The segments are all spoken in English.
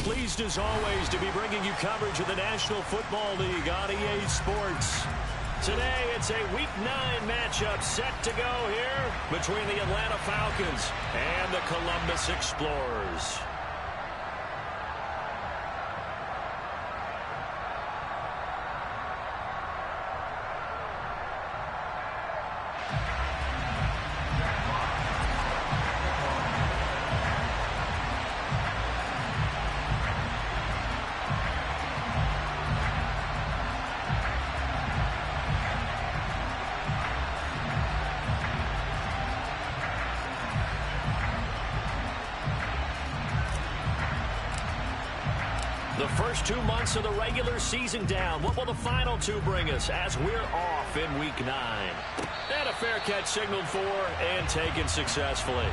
Pleased as always to be bringing you coverage of the National Football League on EA Sports. Today, it's a Week 9 matchup set to go here between the Atlanta Falcons and the Columbus Explorers. The first 2 months of the regular season down. What will the final 2 bring us as we're off in Week 9? And a fair catch signaled for and taken successfully.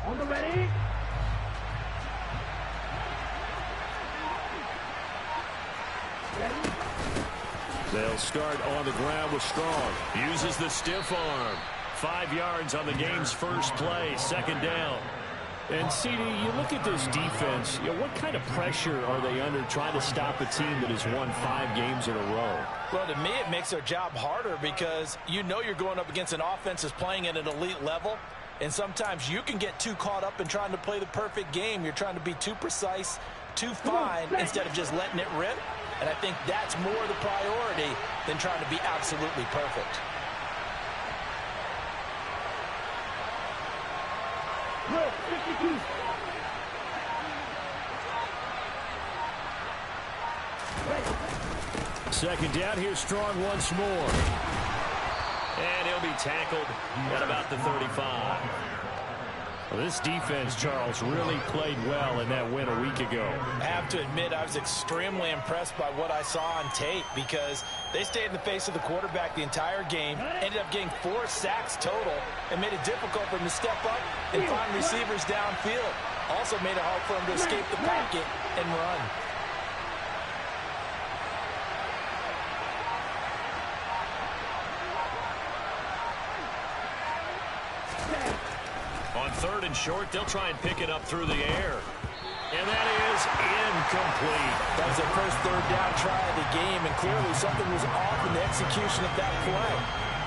On the ready. They'll start on the ground with Strong. Uses the stiff arm. 5 yards on the game's first play. Second down. And, CD, you look at this defense, what kind of pressure are they under trying to stop a team that has won 5 games in a row? Well, to me, it makes their job harder because you know you're going up against an offense that's playing at an elite level. And sometimes you can get too caught up in trying to play the perfect game. You're trying to be too precise, too fine, instead of just letting it rip. And I think that's more the priority than trying to be absolutely perfect. Second down, here's Strong once more. And he'll be tackled at about the 35. Well, this defense, Charles, really played well in that win a week ago. I have to admit, I was extremely impressed by what I saw on tape because they stayed in the face of the quarterback the entire game, ended up getting 4 sacks total, and made it difficult for him to step up and find receivers downfield. Also made it hard for him to escape the pocket and run. On 3rd and short, they'll try and pick it up through the air. And that is incomplete. That was their first 3rd down try of the game, and clearly something was off in the execution of that play.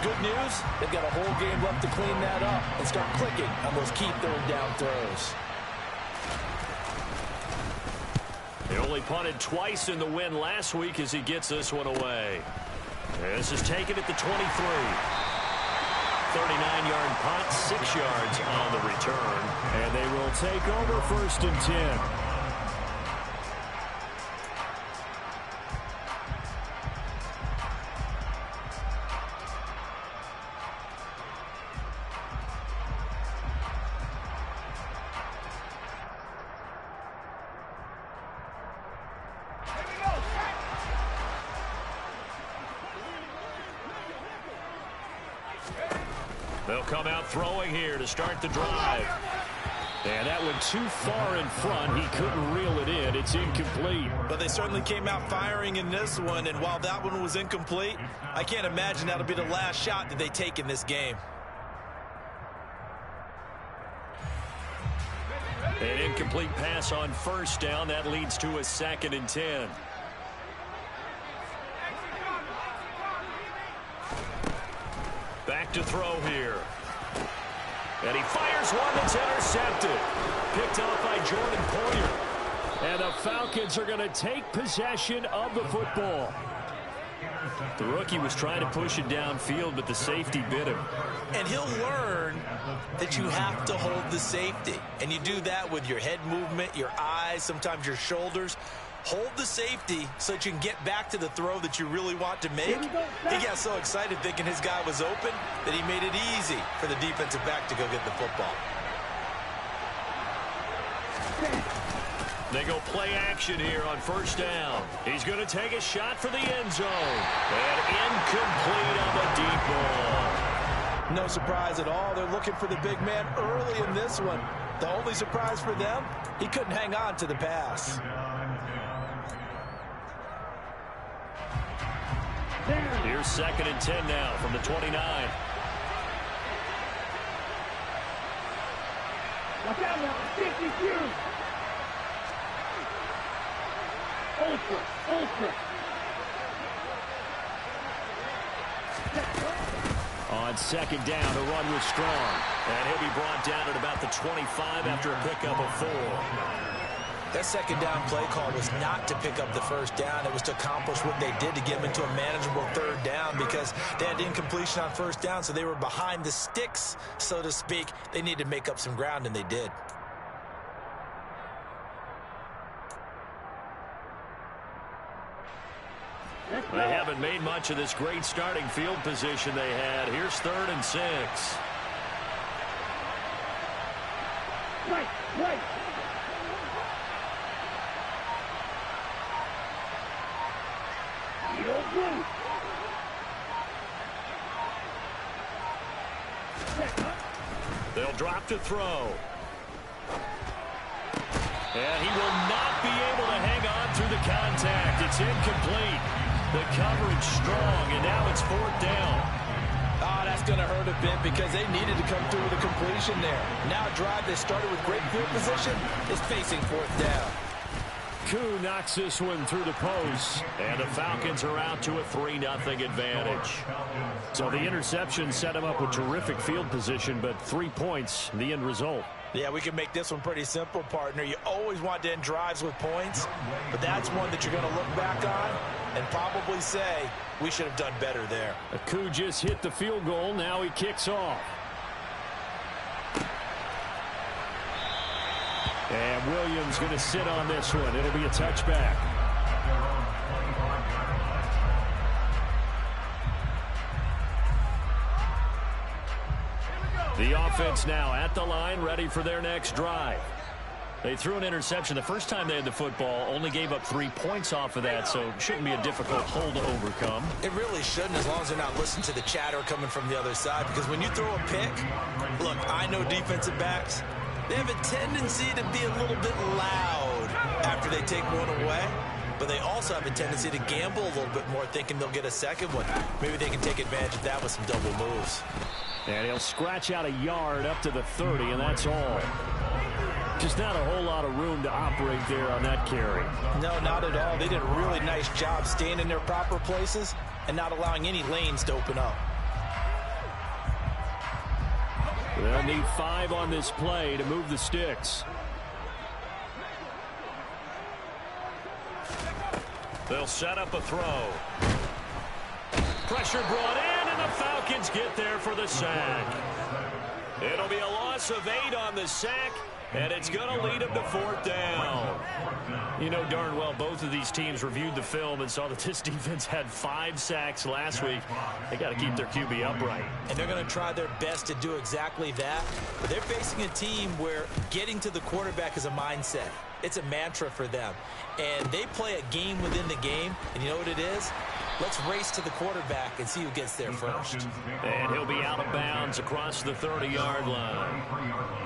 Good news, they've got a whole game left to clean that up and start clicking on those key 3rd down throws. He only punted twice in the win last week as he gets this one away. This is taken at the 23. 39-yard punt, 6 yards on the return. And they will take over 1st and 10. They'll come out throwing here to start the drive. And that went too far in front. He couldn't reel it in. It's incomplete. But they certainly came out firing in this one, and while that one was incomplete, I can't imagine that'll be the last shot that they take in this game. An incomplete pass on 1st down. That leads to a 2nd and 10. Back to throw here. And he fires one that's intercepted. Picked off by Jordan Poyer. And the Falcons are going to take possession of the football. The rookie was trying to push it downfield, but the safety bit him. And he'll learn that you have to hold the safety. And you do that with your head movement, your eyes, sometimes your shoulders. hold the safety so that you can get back to the throw that you really want to make. He got so excited thinking his guy was open that he made it easy for the defensive back to go get the football. They go play action here on first down. He's going to take a shot for the end zone. And incomplete on the deep ball. No surprise at all. They're looking for the big man early in this one. The only surprise for them, he couldn't hang on to the pass. Here's 2nd and 10 now from the 29. Watch out now, 52. Ultra. On 2nd down, the run was strong. And he'll be brought down at about the 25 after a pickup of 4. That 2nd down play call was not to pick up the first down. It was to accomplish what they did to get them into a manageable 3rd down because they had incompletion on first down, so they were behind the sticks, so to speak. They needed to make up some ground, and they did. They haven't made much of this great starting field position they had. Here's 3rd and 6. Right. They'll drop to throw. And he will not be able to hang on through the contact. It's incomplete. The coverage strong, and now it's 4th down. Oh, that's going to hurt a bit because they needed to come through with a completion there. Now a drive that started with great field position is facing 4th down. Koo knocks this one through the post, and the Falcons are out to a 3-0 advantage. So the interception set them up with terrific field position, but 3 points, the end result. Yeah, we can make this one pretty simple, partner. You always want to end drives with points, but that's one that you're going to look back on and probably say, we should have done better there. Koo just hit the field goal. Now he kicks off. And Williams going to sit on this one. It'll be a touchback. The offense now at the line, ready for their next drive. They threw an interception the first time they had the football, only gave up 3 points off of that, so it shouldn't be a difficult hole to overcome. It really shouldn't, as long as they're not listening to the chatter coming from the other side, because when you throw a pick, look, I know defensive backs, they have a tendency to be a little bit loud after they take one away, but they also have a tendency to gamble a little bit more, thinking they'll get a second one. Maybe they can take advantage of that with some double moves. And he'll scratch out a yard up to the 30, and that's all. Just not a whole lot of room to operate there on that carry. No, not at all. They did a really nice job staying in their proper places and not allowing any lanes to open up. They'll need 5 on this play to move the sticks. They'll set up a throw. Pressure brought in, and the Falcons get there for the sack. It'll be a loss of 8 on the sack, and it's going to lead them to 4th down. You know darn well both of these teams reviewed the film and saw that this defense had 5 sacks last week. They got to keep their QB upright. And they're going to try their best to do exactly that. But they're facing a team where getting to the quarterback is a mindset. It's a mantra for them. And they play a game within the game. And you know what it is? Let's race to the quarterback and see who gets there first. And he'll be out of bounds across the 30-yard line.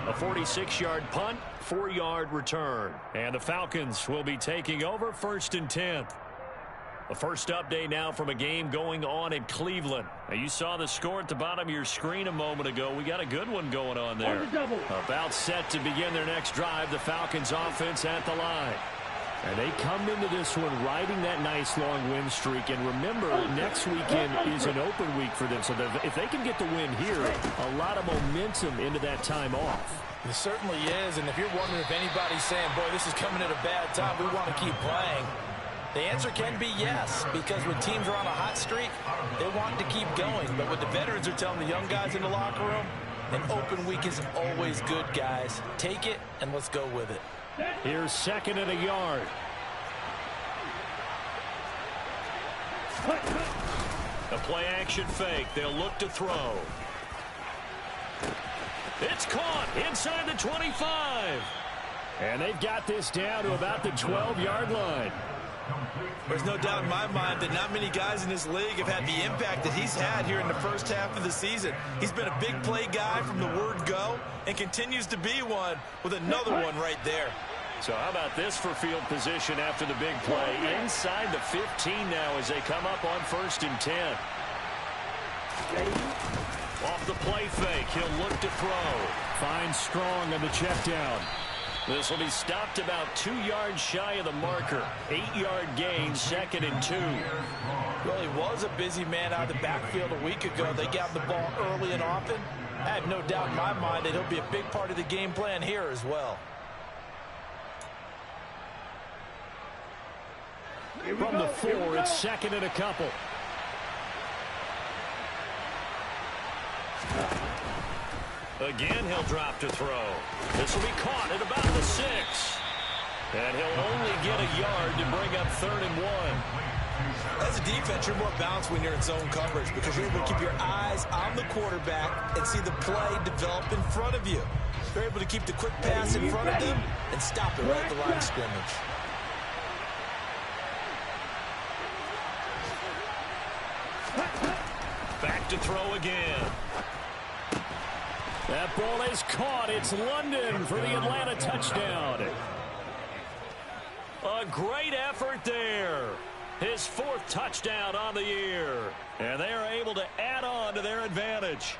A 46-yard punt, 4-yard return. And the Falcons will be taking over 1st and 10. The first update now from a game going on in Cleveland. Now, you saw the score at the bottom of your screen a moment ago. We got a good one going on there. About set to begin their next drive, the Falcons offense at the line. And they come into this one riding that nice long win streak. And remember, next weekend is an open week for them. So if they can get the win here, a lot of momentum into that time off. It certainly is. And if you're wondering if anybody's saying, boy, this is coming at a bad time, we want to keep playing, the answer can be yes. Because when teams are on a hot streak, they want to keep going. But what the veterans are telling the young guys in the locker room, an open week is always good, guys. Take it, and let's go with it. Here's 2nd and a yard. A play action fake. They'll look to throw. It's caught inside the 25. And they've got this down to about the 12-yard line. There's no doubt in my mind that not many guys in this league have had the impact that he's had here in the first half of the season. He's been a big play guy from the word go and continues to be one with another one right there. So how about this for field position after the big play? Inside the 15 now as they come up on 1st and 10. Off the play fake, he'll look to throw. Finds Strong on the check down. This will be stopped about 2 yards shy of the marker. 8-yard gain, 2nd and 2. Well, he was a busy man out of the backfield a week ago. They got the ball early and often. I have no doubt in my mind that he'll be a big part of the game plan here as well. From the 4, it's 2nd and a couple. Again, he'll drop to throw. This will be caught at about the 6. And he'll only get a yard to bring up 3rd and 1. As a defense, you're more balanced when you're in zone coverage because you're able to keep your eyes on the quarterback and see the play develop in front of you. You're able to keep the quick pass in front of them and stop it right at the line of scrimmage. Back to throw again. That ball is caught. It's London for the Atlanta touchdown. A great effort there. His 4th touchdown on the year. And they are able to add on to their advantage.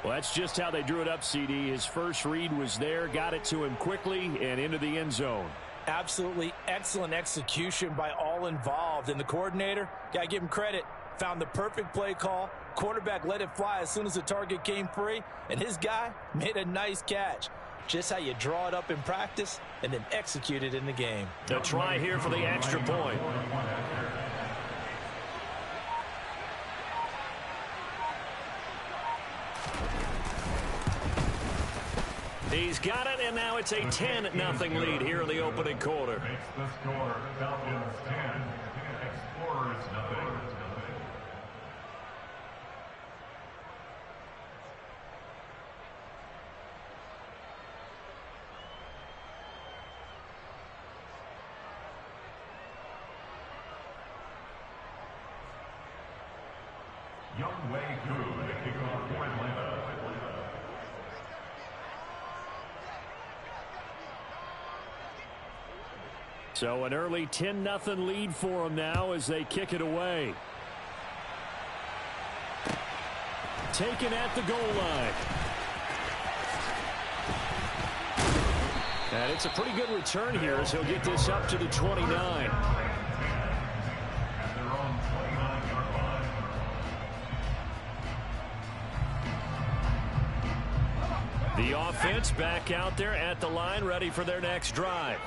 Well, that's just how they drew it up, CD. His first read was there, got it to him quickly, and into the end zone. Absolutely excellent execution by all involved. And the coordinator, got to give him credit, found the perfect play call. Quarterback let it fly as soon as the target came free, and his guy made a nice catch. Just how you draw it up in practice and then execute it in the game. A try here for the extra point. He's got it, and now it's a 10-0 lead here in the opening quarter. Makes the score Falcons 10, Explorers nothing. Young Wei Koo, the kickoff for Atlanta. So an early 10-0 lead for them now as they kick it away. Taken at the goal line. And it's a pretty good return here as he'll get this up to the 29. The offense back out there at the line, ready for their next drive.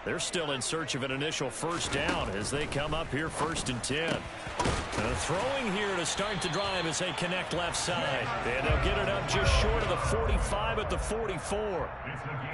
They're still in search of an initial first down as they come up here 1st and 10. Throwing here to start the drive as they connect left side. And they'll get it up just short of the 45 at the 44.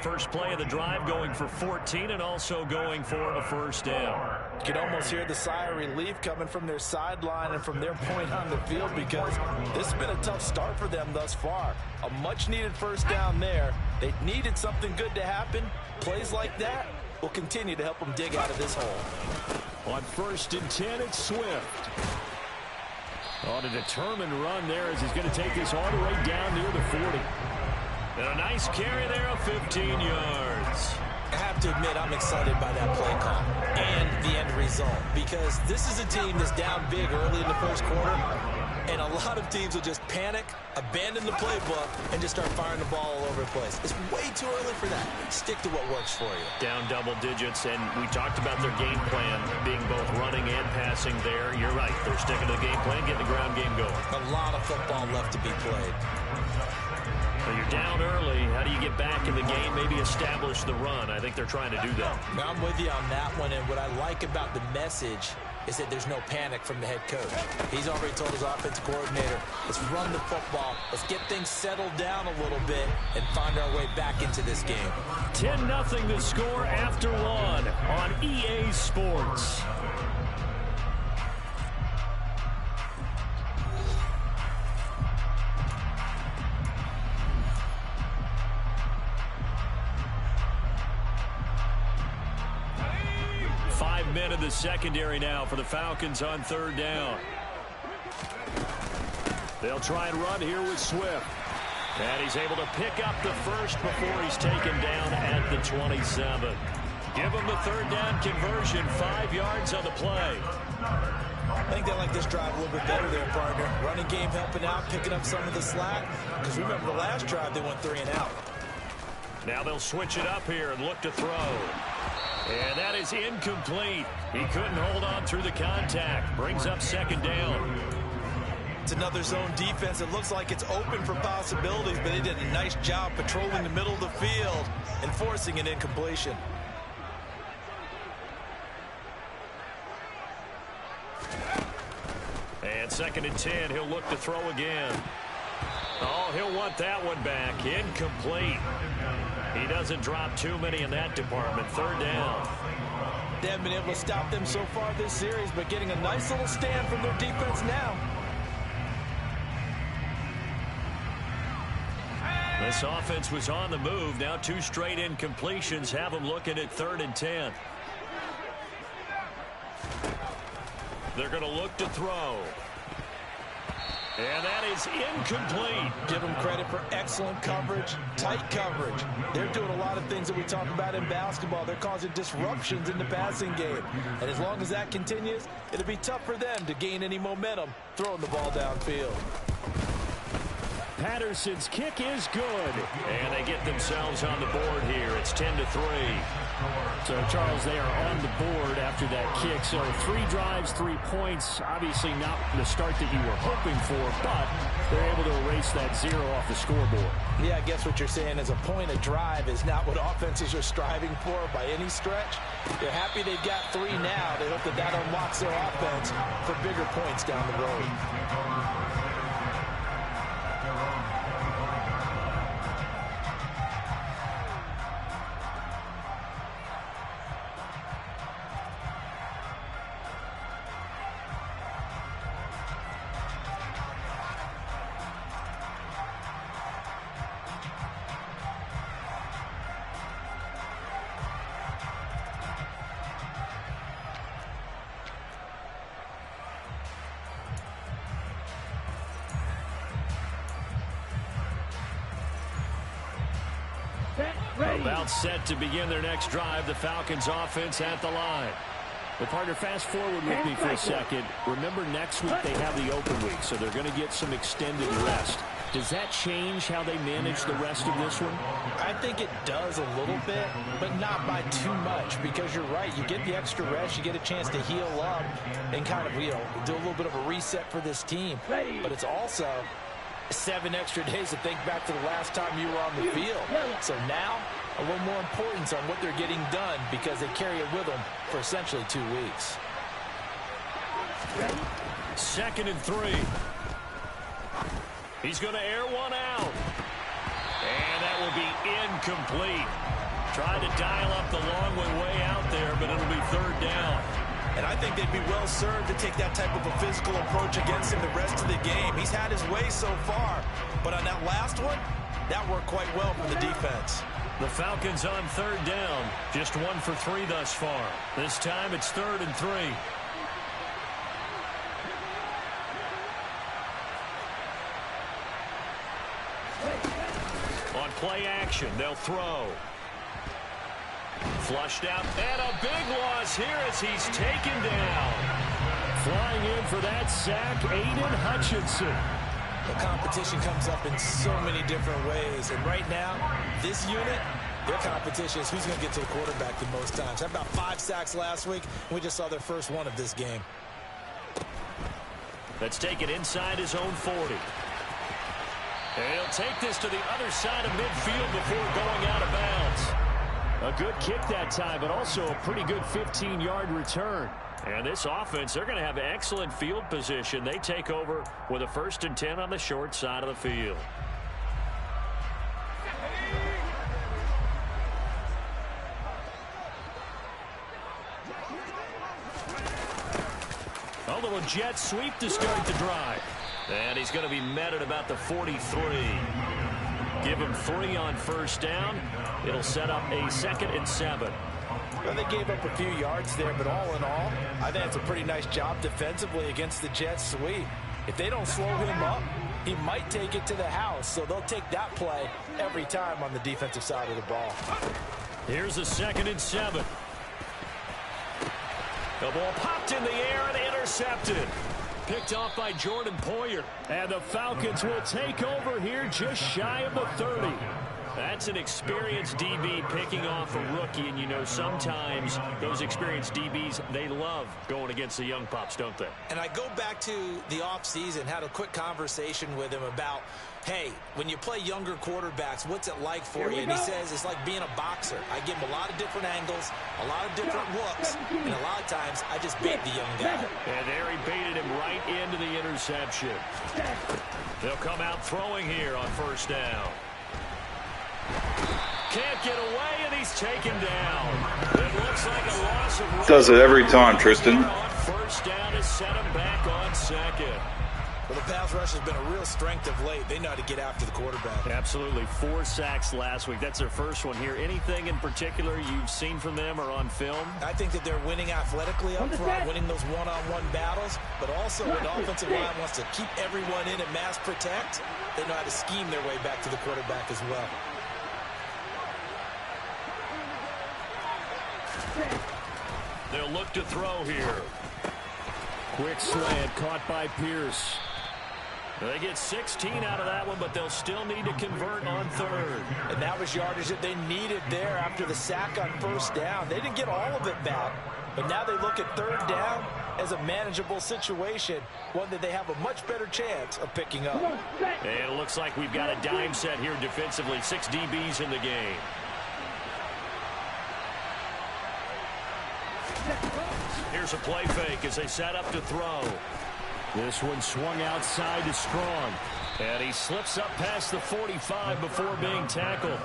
First play of the drive going for 14 and also going for a first down. You can almost hear the sigh of relief coming from their sideline and from their point on the field because this has been a tough start for them thus far. A much-needed first down there. They needed something good to happen. Plays like that will continue to help them dig out of this hole. On 1st and 10, it's Swift. On a determined run there as he's going to take this all the way down near the 40. And a nice carry there of 15 yards. I have to admit I'm excited by that play call and the end result because this is a team that's down big early in the first quarter, and a lot of teams will just panic, abandon the playbook, and just start firing the ball all over the place. It's way too early for that. Stick to what works for you. Down double digits, and we talked about their game plan being both running and passing there. You're right. They're sticking to the game plan, getting the ground game going. A lot of football left to be played. So you're down early. How do you get back in the game, maybe establish the run? I think they're trying to do that. Now, I'm with you on that one, and what I like about the message is that there's no panic from the head coach. He's already told his offensive coordinator, let's run the football, let's get things settled down a little bit and find our way back into this game. 10-0 to score after one on EA Sports. some men in the secondary now for the Falcons on third down. They'll try and run here with Swift. And he's able to pick up the first before he's taken down at the 27. Give him the third down conversion, 5 yards on the play. I think they like this drive a little bit better there, partner. Running game helping out, picking up some of the slack. Because remember the last drive, they went 3 and out. Now they'll switch it up here and look to throw. And that is incomplete. He couldn't hold on through the contact. Brings up second down. It's another zone defense. It looks like it's open for possibilities, but they did a nice job patrolling the middle of the field and forcing an incompletion. And 2nd and 10, he'll look to throw again. Oh, he'll want that one back. Incomplete. He doesn't drop too many in that department. Third down. They haven't been able to stop them so far this series, but getting a nice little stand from their defense now. This offense was on the move. Now 2 straight incompletions have them looking at 3rd and 10. They're going to look to throw. And that is incomplete. Give them credit for excellent coverage, tight coverage. They're doing a lot of things that we talk about in basketball. They're causing disruptions in the passing game. And as long as that continues, it'll be tough for them to gain any momentum throwing the ball downfield. Patterson's kick is good. And they get themselves on the board here. It's 10-3. So, Charles, they are on the board after that kick. So 3 drives, 3 points. Obviously not the start that you were hoping for, but they're able to erase that 0 off the scoreboard. Yeah, I guess what you're saying is a point a drive is not what offenses are striving for by any stretch. They're happy they've got 3 now. They hope that that unlocks their offense for bigger points down the road. About set to begin their next drive. The Falcons offense at the line. Well, partner, fast forward with me for a second. Remember, next week they have the open week, so they're going to get some extended rest. Does that change how they manage the rest of this one? I think it does a little bit, but not by too much, because you're right. You get the extra rest. You get a chance to heal up and kind of, do a little bit of a reset for this team. But it's also 7 extra days to think back to the last time you were on the field. So now, a little more importance on what they're getting done because they carry it with them for essentially 2 weeks. 2nd and 3. He's going to air one out. And that will be incomplete. Tried to dial up the long way out there, but it'll be 3rd down. And I think they'd be well served to take that type of a physical approach against him the rest of the game. He's had his way so far, but on that last one, that worked quite well for the defense. The Falcons on 3rd down. Just 1 for 3 thus far. This time it's 3rd and 3. On play action, they'll throw. Flushed out, and a big loss here as he's taken down. Flying in for that sack, Aiden Hutchinson. The competition comes up in so many different ways, and right now, this unit, their competition is who's going to get to the quarterback the most times. Had about 5 sacks last week, and we just saw their first one of this game. That's taken inside his own 40. And he'll take this to the other side of midfield before going out of bounds. A good kick that time, but also a pretty good 15-yard return. And this offense, they're going to have excellent field position. They take over with a 1st and 10 on the short side of the field. A little jet sweep to start the drive. And he's going to be met at about the 43. Give him 3 on 1st down. It'll set up a 2nd and 7. Well, they gave up a few yards there, but all in all, I think it's a pretty nice job defensively against the Jets sweep. If they don't slow him up, he might take it to the house, so they'll take that play every time on the defensive side of the ball. Here's a 2nd and 7. The ball popped in the air and intercepted. Picked off by Jordan Poyer. And the Falcons will take over here just shy of the 30. That's an experienced DB picking off a rookie, and you know sometimes those experienced DBs, they love going against the young pups, don't they? And I go back to the offseason, had a quick conversation with him about, hey, when you play younger quarterbacks, what's it like for you? And he says it's like being a boxer. I give him a lot of different angles, a lot of different looks, and a lot of times I just bait the young guy. And there he baited him right into the interception. They'll come out throwing here on 1st down. Can't get away, and he's taken down. It looks like a loss of... Does it every time, Tristan. 1st down to set him back on 2nd. Well, the pass rush has been a real strength of late. They know how to get after the quarterback. Absolutely. 4 sacks last week. That's their first one here. Anything in particular you've seen from them or on film? I think that they're winning athletically up front, winning those one-on-one battles, but also when the offensive line wants to keep everyone in and mass protect, they know how to scheme their way back to the quarterback as well. They'll look to throw here. Quick slant caught by Pierce. They get 16 out of that one, but they'll still need to convert on 3rd. And that was yardage that they needed there after the sack on 1st down. They didn't get all of it back, but now they look at 3rd down as a manageable situation, one that they have a much better chance of picking up. And it looks like we've got a dime set here defensively. 6 DBs in the game. Here's a play fake as they set up to throw. This one swung outside to Strong. And he slips up past the 45 before being tackled.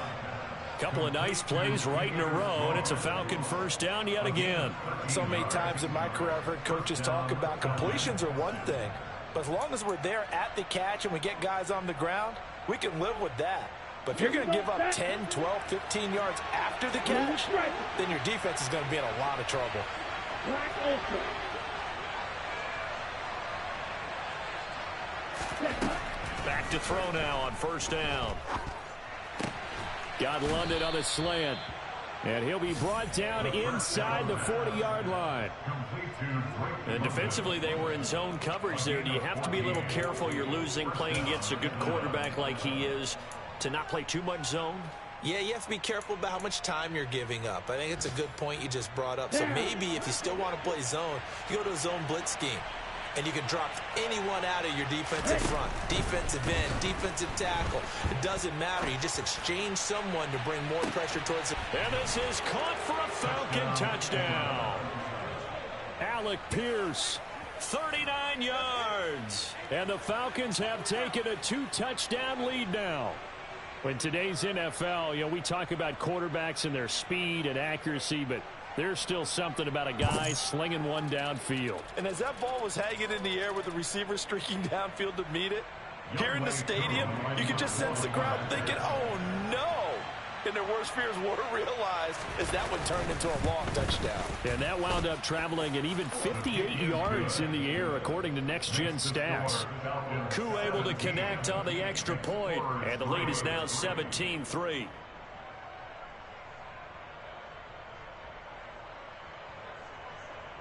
Couple of nice plays right in a row, and it's a Falcon 1st down yet again. So many times in my career I've heard coaches talk about completions are one thing, but as long as we're there at the catch and we get guys on the ground, we can live with that. But if you're going to give up 10, 12, 15 yards after the catch, then your defense is going to be in a lot of trouble. Back to throw now on 1st down. Got London on the slant. And he'll be brought down inside the 40-yard line. And defensively, they were in zone coverage there. Do you have to be a little careful? You're losing, playing against a good quarterback like he is, to not play too much zone? Yeah, you have to be careful about how much time you're giving up. I think it's a good point you just brought up. So maybe if you still want to play zone, you go to a zone blitz scheme. And you can drop anyone out of your defensive front. Defensive end, defensive tackle. It doesn't matter. You just exchange someone to bring more pressure towards it. And this is caught for a Falcon touchdown. Alec Pierce. 39 yards. And the Falcons have taken a 2-touchdown lead now. In today's NFL, you know, we talk about quarterbacks and their speed and accuracy, but there's still something about a guy slinging one downfield. And as that ball was hanging in the air with the receiver streaking downfield to meet it, here in the stadium, you could just sense the crowd thinking, oh, no. And their worst fears were realized as that one turned into a long touchdown. And that wound up traveling at even 58 yards in the air, according to Next Gen Stats. Koo able to connect on the extra point, and the lead is now 17-3.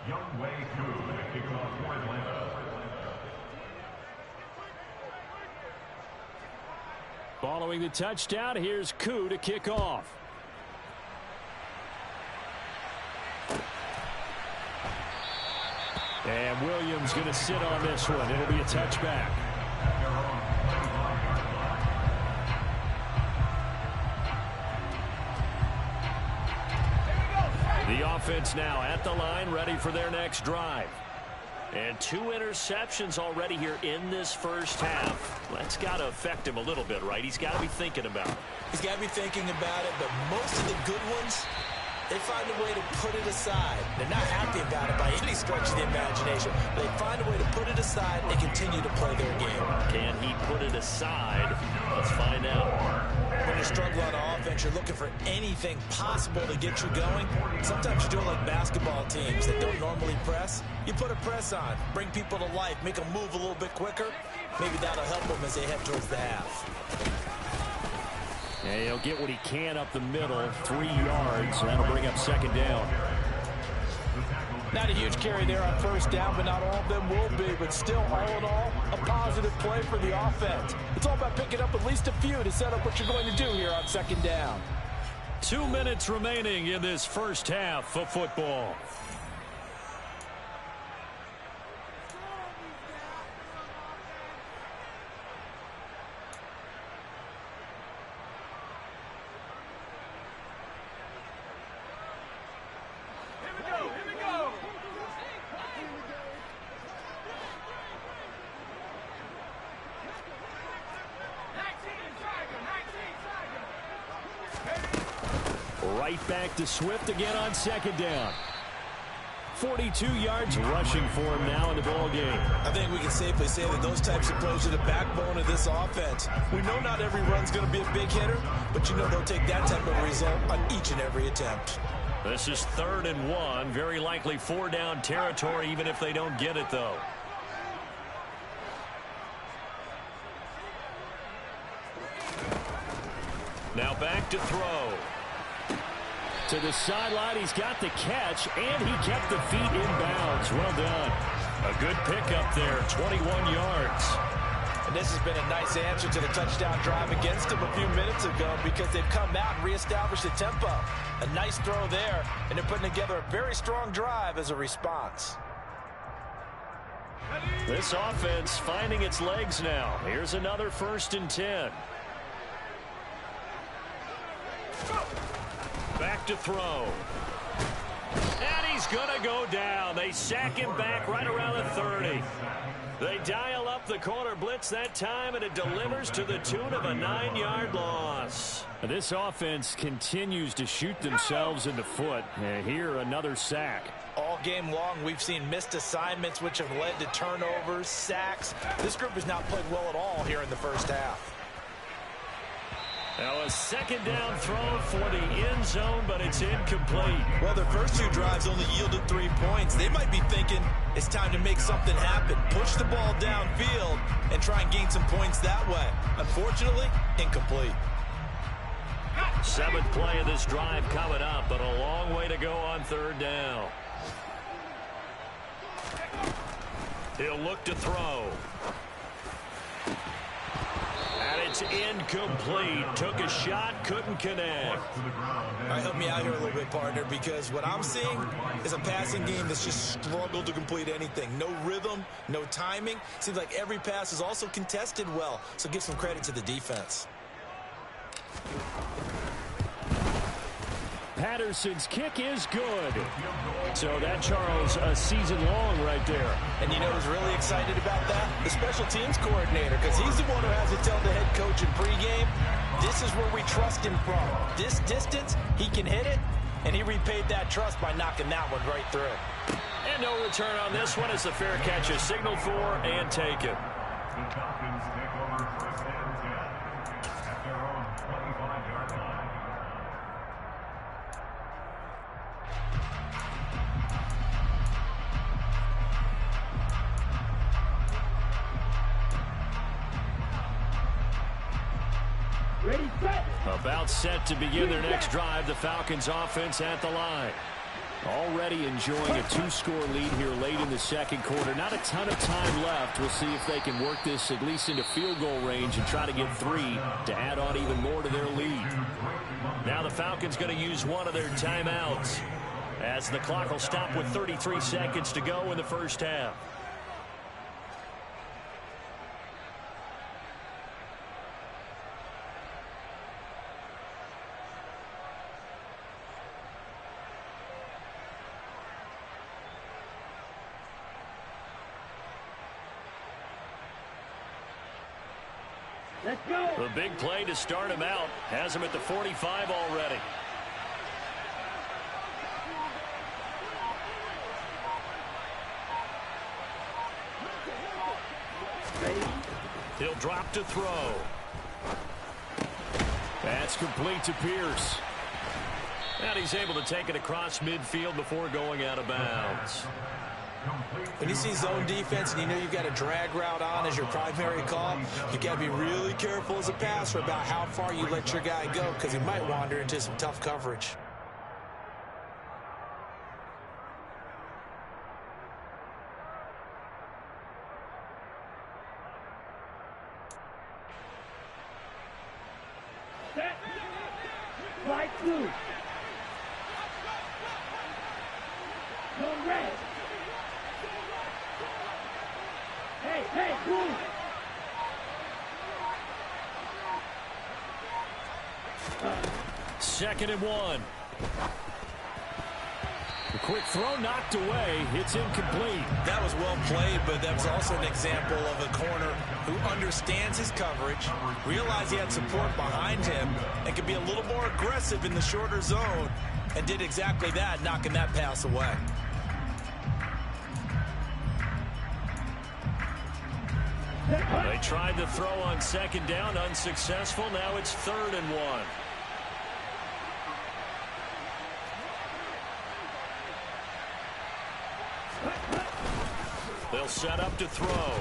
Young Wei Koo, the kickoff for Atlanta. Following the touchdown, here's Koo to kick off. And Williams going to sit on this one. It'll be a touchback. The offense now at the line, ready for their next drive. And 2 interceptions already here in this first half. That's got to affect him a little bit, right? He's got to be thinking about it. He's got to be thinking about it, but most of the good ones, they find a way to put it aside. They're not happy about it by any stretch of the imagination. They find a way to put it aside and continue to play their game. Can he put it aside Let's find out. When you struggle on offense, you're looking for anything possible to get you going. Sometimes you do it like basketball teams that don't normally press. You put a press on, bring people to life, make them move a little bit quicker. Maybe that'll help them as they head towards the half. And he'll get what he can up the middle, 3 yards, and that'll bring up second down. Not a huge carry there on first down, but not all of them will be. But still, all in all, a positive play for the offense. It's all about picking up at least a few to set up what you're going to do here on second down. 2 minutes remaining in this first half of football. Right back to Swift again on second down. 42 yards rushing for him now in the ball game. I think we can safely say that those types of plays are the backbone of this offense. We know not every run's going to be a big hitter, but you know they'll take that type of result on each and every attempt. This is 3rd and 1. Very likely 4-down territory, even if they don't get it, though. Now back to throw. To the sideline, he's got the catch, and he kept the feet in bounds. Well done. A good pickup there, 21 yards. And this has been a nice answer to the touchdown drive against them a few minutes ago because they've come out and reestablished the tempo. A nice throw there, and they're putting together a very strong drive as a response. This offense finding its legs now. Here's another 1st and 10. Back to throw. And he's going to go down. They sack him back right around the 30. They dial up the corner blitz that time, and it delivers to the tune of a 9-yard loss. This offense continues to shoot themselves in the foot. Here, another sack. All game long, we've seen missed assignments, which have led to turnovers, sacks. This group has not played well at all here in the first half. Now a second down throw for the end zone, but it's incomplete. Well, their first 2 drives only yielded 3 points. They might be thinking it's time to make something happen. Push the ball downfield and try and gain some points that way. Unfortunately, incomplete. 7th play of this drive coming up, but a long way to go on 3rd down. He'll look to throw. And it's incomplete. Took a shot, couldn't connect. All right, help me out here a little bit, partner, because what I'm seeing is a passing game that's just struggled to complete anything. No rhythm, no timing. Seems like every pass is also contested well, so give some credit to the defense. Patterson's kick is good. So that, Charles, a season long right there. And you know who's really excited about that? The special teams coordinator, because he's the one who has to tell the head coach in pregame, this is where we trust him from. This distance, he can hit it, and he repaid that trust by knocking that one right through. And no return on this one as the fair catch is signaled for and taken. The Falcons take over 1st and 10 at their own 25-yard line. Ready, set. About set to begin their next drive, the Falcons offense at the line. Already enjoying a 2-score lead here late in the second quarter. Not a ton of time left. We'll see if they can work this at least into field goal range and try to get 3 to add on even more to their lead. Now the Falcons going to use one of their timeouts as the clock will stop with 33 seconds to go in the first half. Let's go. The big play to start him out has him at the 45 already. He'll drop to throw. That's complete to Pierce. And he's able to take it across midfield before going out of bounds. When you see zone defense and you know you've got a drag route on as your primary call, you got to be really careful as a passer about how far you let your guy go, because he might wander into some tough coverage. Set. Flight 2. Go red. Hey, move. Second and 1. A quick throw knocked away. It's incomplete. That was well played, but that was also an example of a corner who understands his coverage, realized he had support behind him, and could be a little more aggressive in the shorter zone, and did exactly that, knocking that pass away. They tried to throw on second down, unsuccessful. Now it's 3rd and 1. They'll set up to throw.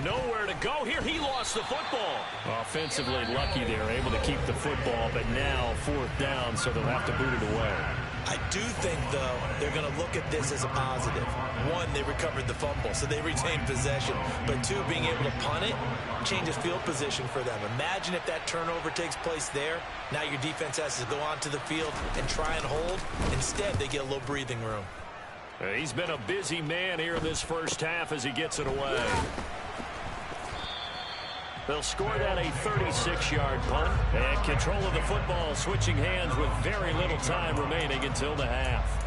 Nowhere to go here. He lost the football. Offensively lucky they were able to keep the football, but now 4th down, so they'll have to boot it away. I do think, though, they're going to look at this as a positive. 1, they recovered the fumble, so they retained possession. But 2, being able to punt it changes field position for them. Imagine if that turnover takes place there. Now your defense has to go onto the field and try and hold. Instead, they get a little breathing room. He's been a busy man here in this first half as he gets it away. They'll score that a 36-yard punt. And control of the football switching hands with very little time remaining until the half.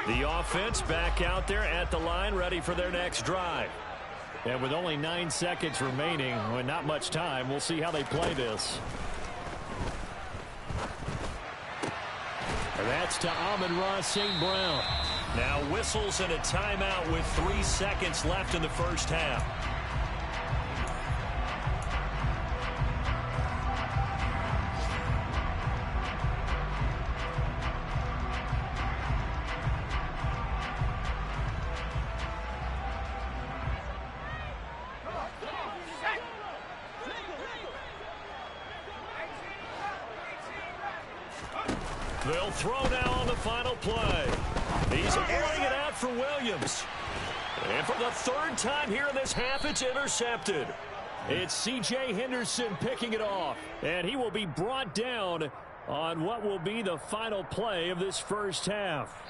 The offense back out there at the line, ready for their next drive. And with only 9 seconds remaining, with not much time, we'll see how they play this. And that's to Amon-Ra St. Brown. Now whistles and a timeout with 3 seconds left in the first half. They'll throw now on the final play. He's airing it out for Williams. And for the 3rd time here in this half, it's intercepted. It's C.J. Henderson picking it off. And he will be brought down on what will be the final play of this first half.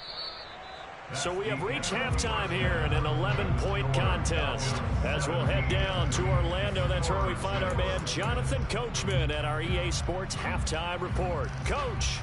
So we have reached halftime here in an 11-point contest. As we'll head down to Orlando, that's where we find our man Jonathan Coachman at our EA Sports Halftime Report. Coach.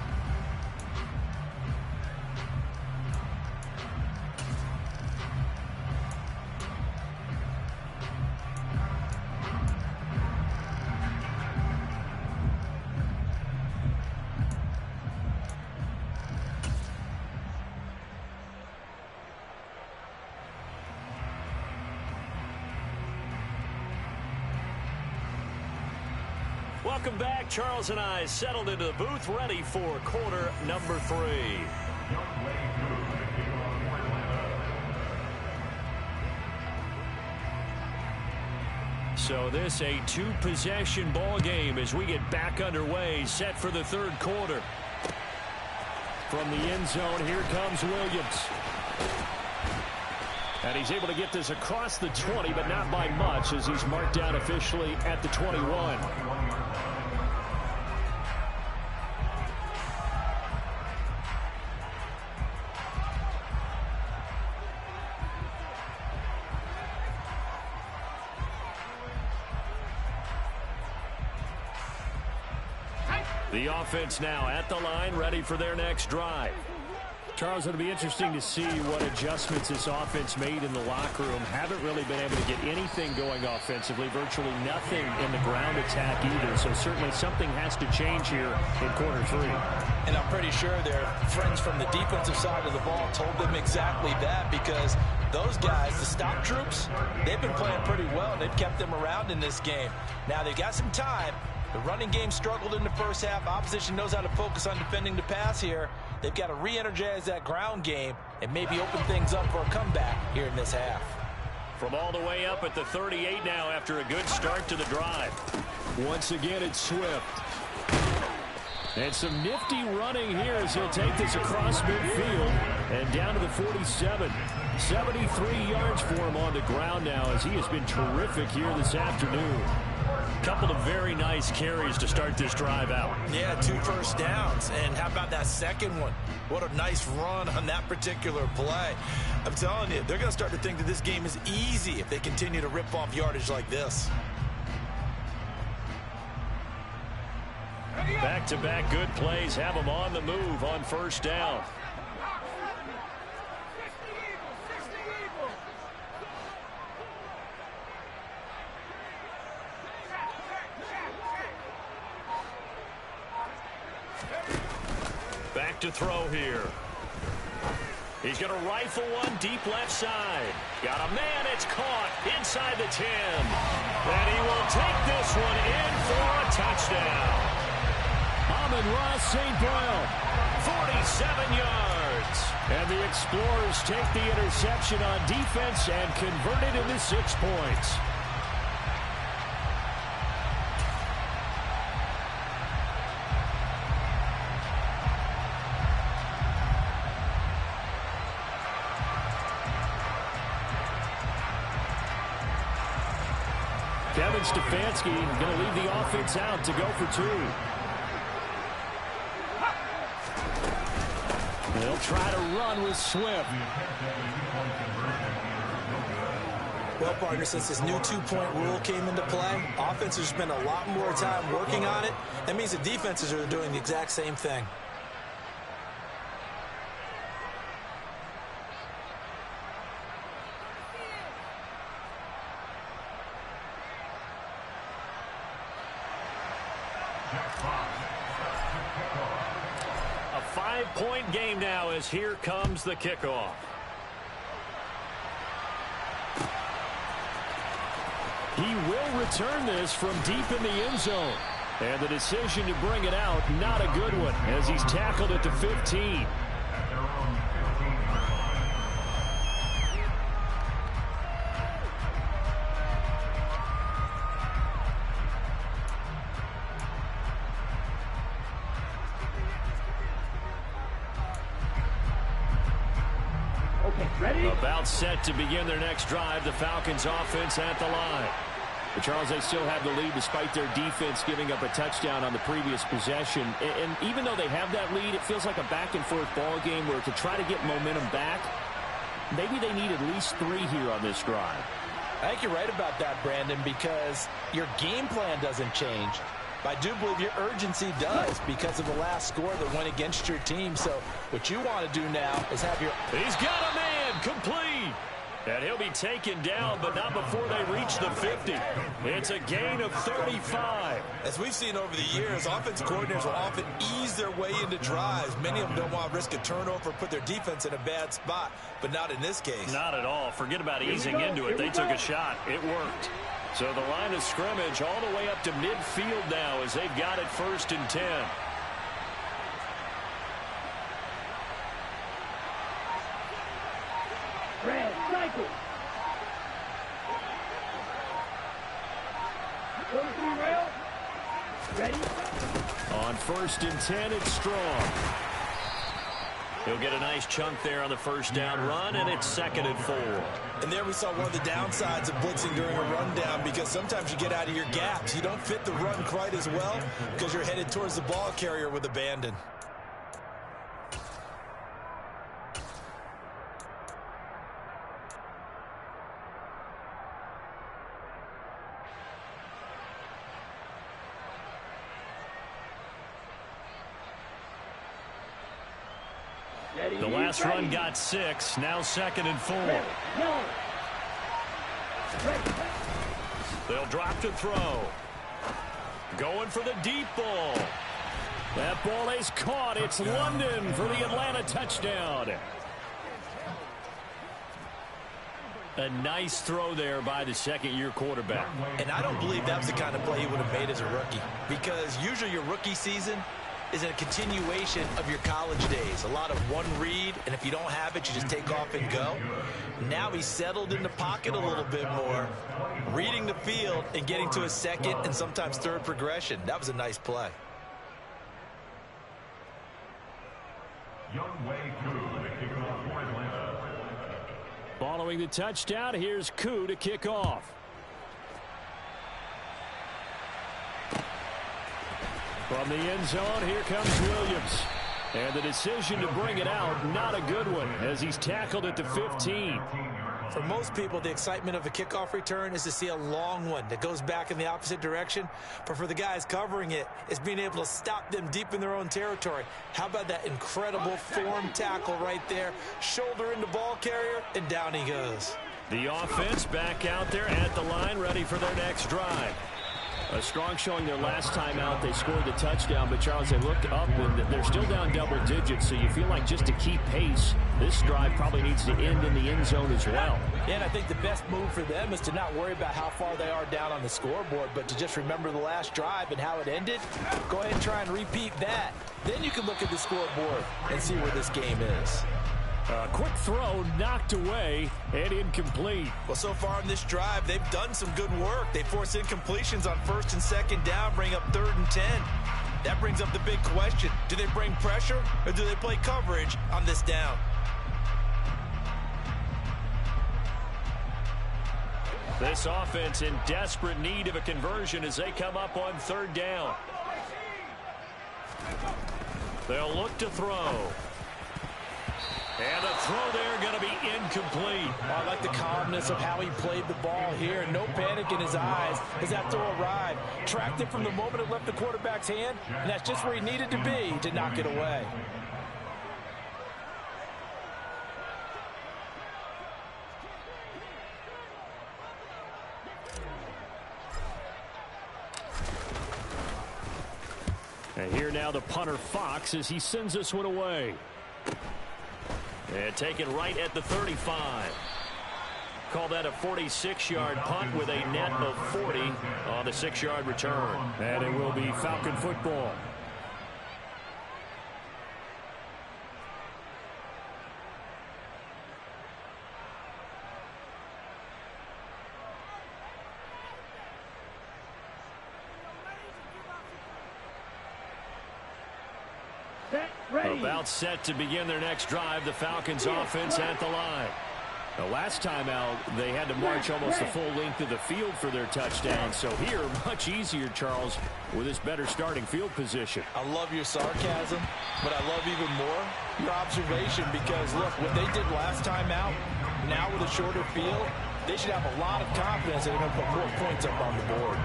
Welcome back. Charles and I settled into the booth, ready for quarter number 3. So this a 2-possession ball game as we get back underway, set for the 3rd quarter. From the end zone, here comes Williams. And he's able to get this across the 20, but not by much, as he's marked down officially at the 21. The offense now at the line, ready for their next drive. Charles, it'll be interesting to see what adjustments this offense made in the locker room. Haven't really been able to get anything going offensively, virtually nothing in the ground attack either. So certainly something has to change here in quarter 3. And I'm pretty sure their friends from the defensive side of the ball told them exactly that, because those guys, the stop troops, they've been playing pretty well, and they've kept them around in this game. Now they've got some time. The running game struggled in the first half. Opposition knows how to focus on defending the pass here. They've got to re-energize that ground game and maybe open things up for a comeback here in this half. From all the way up at the 38 now after a good start to the drive. Once again, it's Swift. And some nifty running here as he'll take this across midfield and down to the 47. 73 yards for him on the ground now as he has been terrific here this afternoon. Couple of very nice carries to start this drive out. Yeah, 2 first downs. And how about that second one? What a nice run on that particular play. I'm telling you, they're going to start to think that this game is easy if they continue to rip off yardage like this. Back-to-back good plays have them on the move on first down. Back to throw here. He's going to rifle one deep left side. Got a man, it's caught inside the 10. And he will take this one in for a touchdown. Amon-Ra St. Brown, 47 yards. And the Explorers take the interception on defense and convert it into 6 points. Kevin Stefanski going to leave the offense out to go for 2. They'll try to run with Swift. Well, partner, since this new 2-point rule came into play, offenses spend a lot more time working on it. That means the defenses are doing the exact same thing. A 5-point game now as here comes the kickoff. He will return this from deep in the end zone. And the decision to bring it out, not a good one, as he's tackled at the 15. Ready? About set to begin their next drive. The Falcons offense at the line. But Charles, they still have the lead despite their defense giving up a touchdown on the previous possession. And even though they have that lead, it feels like a back-and-forth ball game where to try to get momentum back, maybe they need at least 3 here on this drive. I think you're right about that, Brandon, because your game plan doesn't change. But I do believe your urgency does because of the last score that went against your team. So what you want to do now is have your... He's got a man complete. And he'll be taken down, but not before they reach the 50. It's a gain of 35. As we've seen over the years, offense coordinators will often ease their way into drives. Many of them don't want to risk a turnover or put their defense in a bad spot, but not in this case. Not at all. Forget about easing into it. They took a shot. It worked. So the line of scrimmage all the way up to midfield now as they've got it 1st and 10. Red, cycle. Go to 3 rail. Ready? On 1st and 10, it's Strong. He'll get a nice chunk there on the first down run, and it's 2nd and 4. And there we saw one of the downsides of blitzing during a rundown, because sometimes you get out of your gaps. You don't fit the run quite as well because you're headed towards the ball carrier with abandon. Ready? The last run got 6. Now 2nd and 4. They'll drop to throw. Going for the deep ball. That ball is caught. It's London for the Atlanta touchdown. A nice throw there by the second-year quarterback. And I don't believe that was the kind of play he would have made as a rookie, because usually your rookie season is a continuation of your college days. A lot of one read, and if you don't have it, you just take off and go. Now he's settled in the pocket a little bit more, reading the field and getting to a second and sometimes third progression. That was a nice play. Following the touchdown, here's Koo to kick off. From the end zone, here comes Williams. And the decision to bring it out, not a good one, as he's tackled at the 15. For most people, the excitement of a kickoff return is to see a long one that goes back in the opposite direction. But for the guys covering it, it's being able to stop them deep in their own territory. How about that incredible form tackle right there? Shoulder into ball carrier, and down he goes. The offense back out there at the line, ready for their next drive. A strong showing their last time out. They scored the touchdown, but Charles, they looked up and they're still down double digits, so you feel like just to keep pace, this drive probably needs to end in the end zone as well. Yeah, and I think the best move for them is to not worry about how far they are down on the scoreboard, but to just remember the last drive and how it ended. Go ahead and try and repeat that. Then you can look at the scoreboard and see where this game is. A quick throw knocked away and incomplete. Well, so far in this drive, they've done some good work. They force incompletions on 1st and 2nd down, bring up 3rd and 10. That brings up the big question. Do they bring pressure or do they play coverage on this down? This offense in desperate need of a conversion as they come up on 3rd down. They'll look to throw. And the throw there going to be incomplete. I like the calmness of how he played the ball here. No panic in his eyes as that throw arrived. Tracked it from the moment it left the quarterback's hand, and that's just where he needed to be to knock it away. And here now the punter Fox as he sends this one away. And taken right at the 35. Call that a 46-yard punt with a net of 40 on the 6-yard return. And it will be Falcon football. About set to begin their next drive, the Falcons offense at the line. The last time out, they had to march almost the full length of the field for their touchdown. So here, much easier, Charles, with this better starting field position. I love your sarcasm, but I love even more your observation, because, look, what they did last time out, now with a shorter field, they should have a lot of confidence that they're going to put more points up on the board.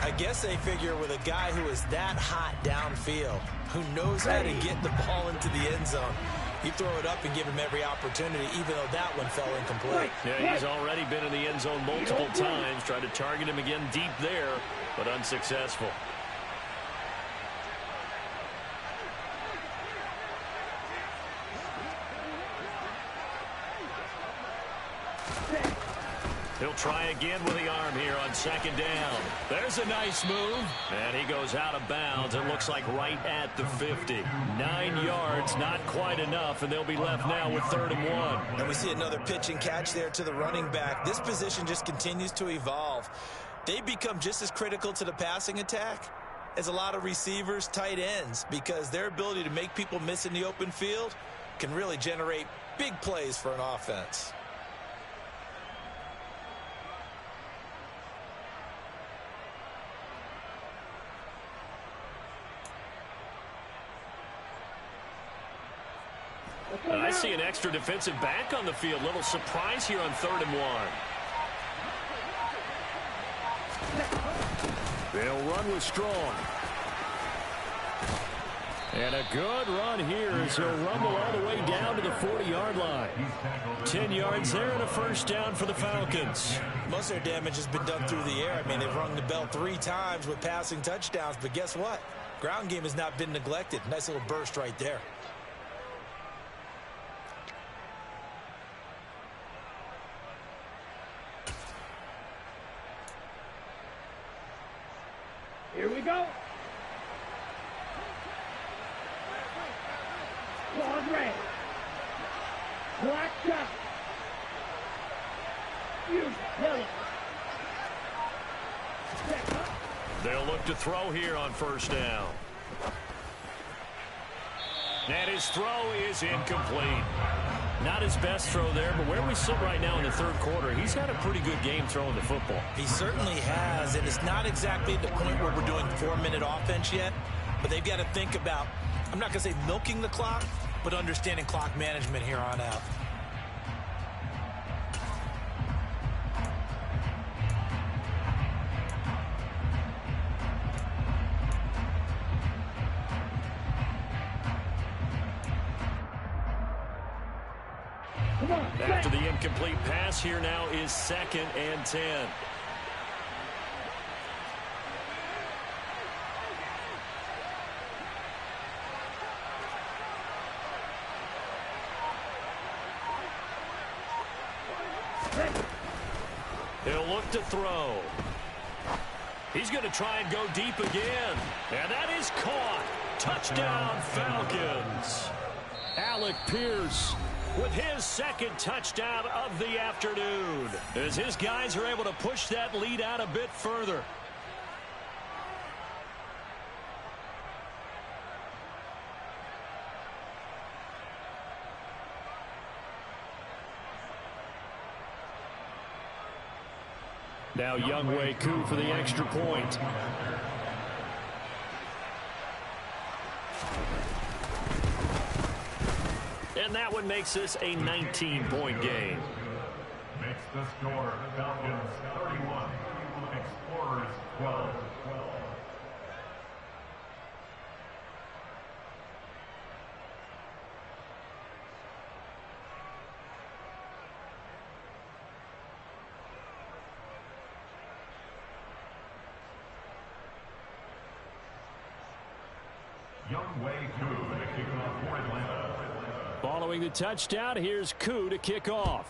I guess they figure with a guy who is that hot downfield, who knows how to get the ball into the end zone, you throw it up and give him every opportunity, even though that one fell incomplete. Yeah, he's already been in the end zone multiple times, tried to target him again deep there, but unsuccessful. He'll try again with the arm here on 2nd down. There's a nice move. And he goes out of bounds. It looks like right at the 50. 9 yards, not quite enough, and they'll be left now with 3rd and 1. And we see another pitch and catch there to the running back. This position just continues to evolve. They become just as critical to the passing attack as a lot of receivers, tight ends, because their ability to make people miss in the open field can really generate big plays for an offense. I see an extra defensive back on the field. Little surprise here on 3rd and 1. They'll run with Strong. And a good run here as he'll rumble all the way down to the 40-yard line. 10 yards there and a first down for the Falcons. Most of their damage has been done through the air. I mean, they've rung the bell 3 times with passing touchdowns, but guess what? Ground game has not been neglected. Nice little burst right there. Here we go. Claws red. Black shot. Use yellow. Check up. They'll look to throw here on first down. And his throw is incomplete. Not his best throw there, but where we sit right now in the third quarter, he's had a pretty good game throwing the football. He certainly has, and it's not exactly at the point where we're doing 4-minute offense yet, but they've got to think about, I'm not going to say milking the clock, but understanding clock management here on out. After the incomplete pass, here now is 2nd and 10. He'll look to throw. He's going to try and go deep again. And that is caught. Touchdown, Falcons. Alec Pierce with his 2nd touchdown of the afternoon, as his guys are able to push that lead out a bit further. Now Younghoe Koo for the extra point. And that one makes this a 19-point game. Makes the score Falcons 31, Explorers 12. Younghoe Koo to kick off for Atlanta. Following the touchdown, here's Koo to kick off.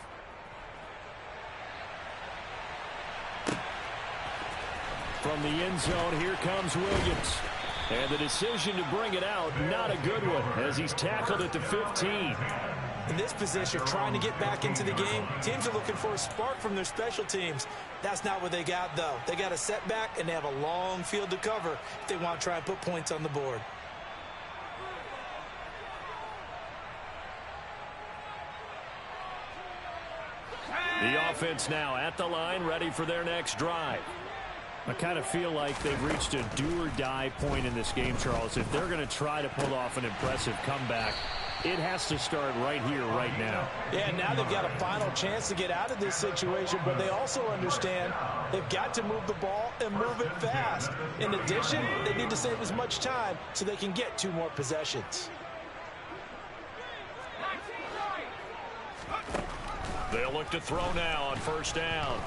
From the end zone, here comes Williams. And the decision to bring it out, not a good one, as he's tackled at the 15. In this position, trying to get back into the game, teams are looking for a spark from their special teams. That's not what they got, though. They got a setback, and they have a long field to cover if they want to try and put points on the board. The offense now at the line, ready for their next drive. I kind of feel like they've reached a do-or-die point in this game, Charles. If they're going to try to pull off an impressive comeback, it has to start right here, right now. Yeah, now they've got a final chance to get out of this situation, but they also understand they've got to move the ball and move it fast. In addition, they need to save as much time so they can get 2 more possessions. They'll look to throw now on first down.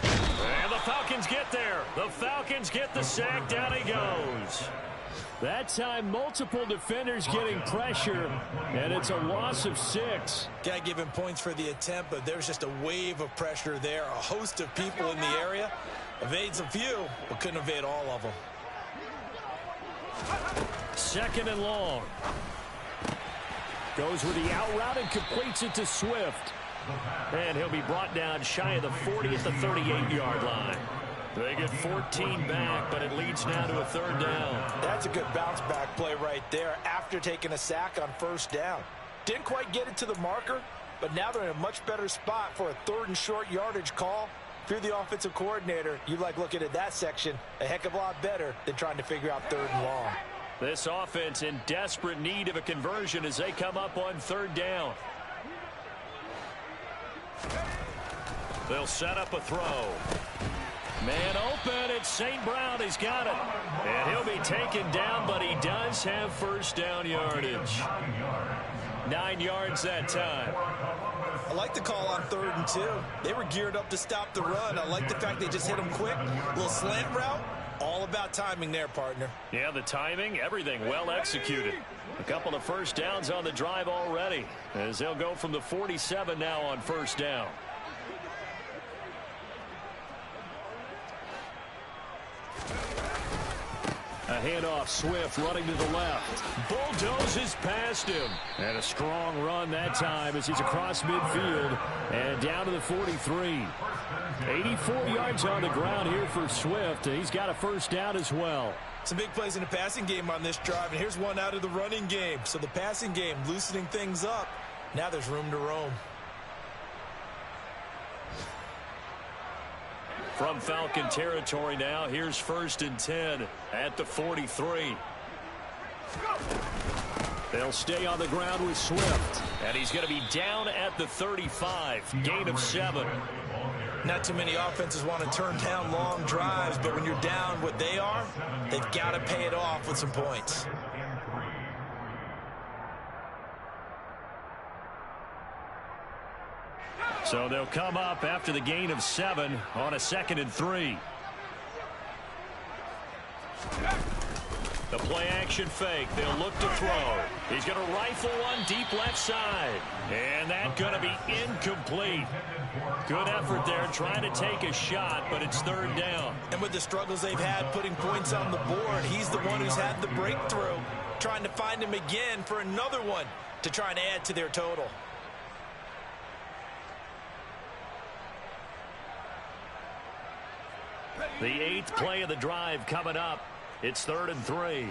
And the Falcons get there. The Falcons get the sack. Down he goes. That time, multiple defenders getting pressure, and it's a loss of 6. Got to give him points for the attempt, but there's just a wave of pressure there. A host of people in the area. Evades a few, but couldn't evade all of them. 2nd and long. Goes with the out route and completes it to Swift. And he'll be brought down shy of the 40 at the 38-yard line. They get 14 back, but it leads now to a 3rd down. That's a good bounce-back play right there after taking a sack on first down. Didn't quite get it to the marker, but now they're in a much better spot for a 3rd and short yardage call. If you're the offensive coordinator, you like looking at that section a heck of a lot better than trying to figure out 3rd and long. This offense in desperate need of a conversion as they come up on 3rd down. They'll set up a throw. Man open, it's St. Brown. He's got it. And he'll be taken down, but he does have first down yardage. 9 yards that time. I like the call on 3rd and 2. They were geared up to stop the run. I like the fact they just hit them quick. A little slant route. All about timing there, partner. Yeah, the timing, everything well executed. A couple of first downs on the drive already, as they'll go from the 47 now on first down. A handoff, Swift running to the left. Bulldozes past him. And a strong run that time as he's across midfield and down to the 43. 84 yards on the ground here for Swift. He's got a first down as well. Some big plays in the passing game on this drive, and here's one out of the running game. So the passing game loosening things up. Now there's room to roam. From Falcon territory now, here's 1st and 10 at the 43. They'll stay on the ground with Swift. And he's going to be down at the 35. Gain of 7. Not too many offenses want to turn down long drives, but when you're down what they are, they've got to pay it off with some points. So they'll come up after the gain of 7 on a 2nd and 3. The play action fake. They'll look to throw. He's going to rifle one deep left side. And that's going to be incomplete. Good effort there trying to take a shot, but it's 3rd down. And with the struggles they've had putting points on the board, he's the one who's had the breakthrough. Trying to find him again for another one to try and add to their total. The 8th play of the drive coming up. It's 3rd and 3.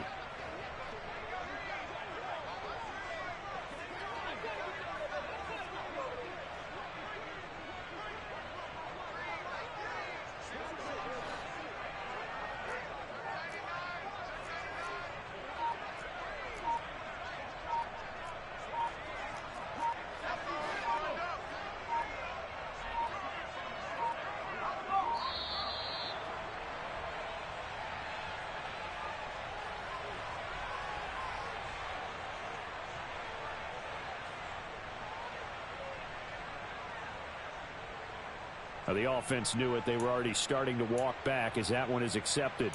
The offense knew it. They were already starting to walk back as that one is accepted.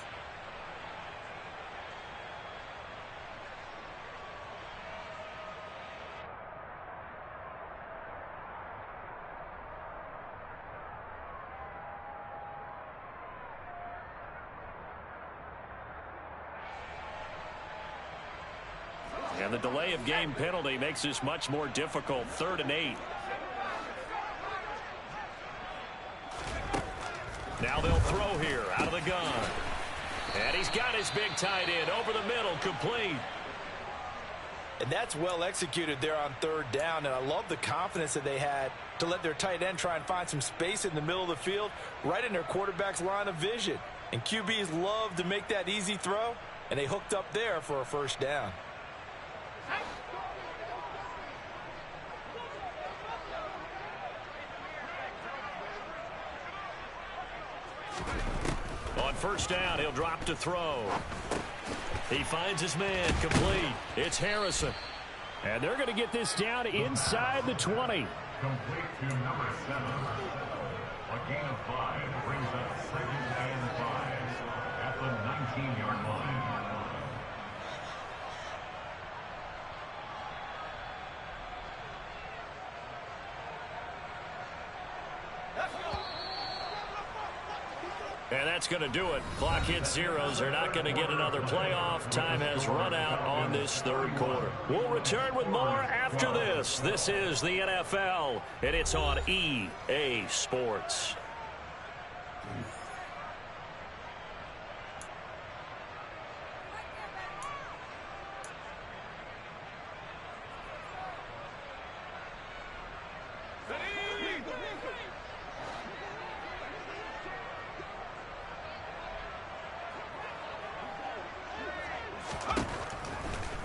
And the delay of game penalty makes this much more difficult. 3rd and 8. Now they'll throw here out of the gun. And he's got his big tight end over the middle, complete. And that's well executed there on 3rd down. And I love the confidence that they had to let their tight end try and find some space in the middle of the field, right in their quarterback's line of vision. And QBs love to make that easy throw, and they hooked up there for a first down. On first down, he'll drop to throw. He finds his man, complete. It's Harrison. And they're going to get this down inside the 20. Complete to number 7. A gain of 5 brings up 2nd and 5 at the 19-yard line. And that's going to do it. Clock hits zeros. They're not going to get another playoff. Time has run out on this 3rd quarter. We'll return with more after this. This is the NFL, and it's on EA Sports.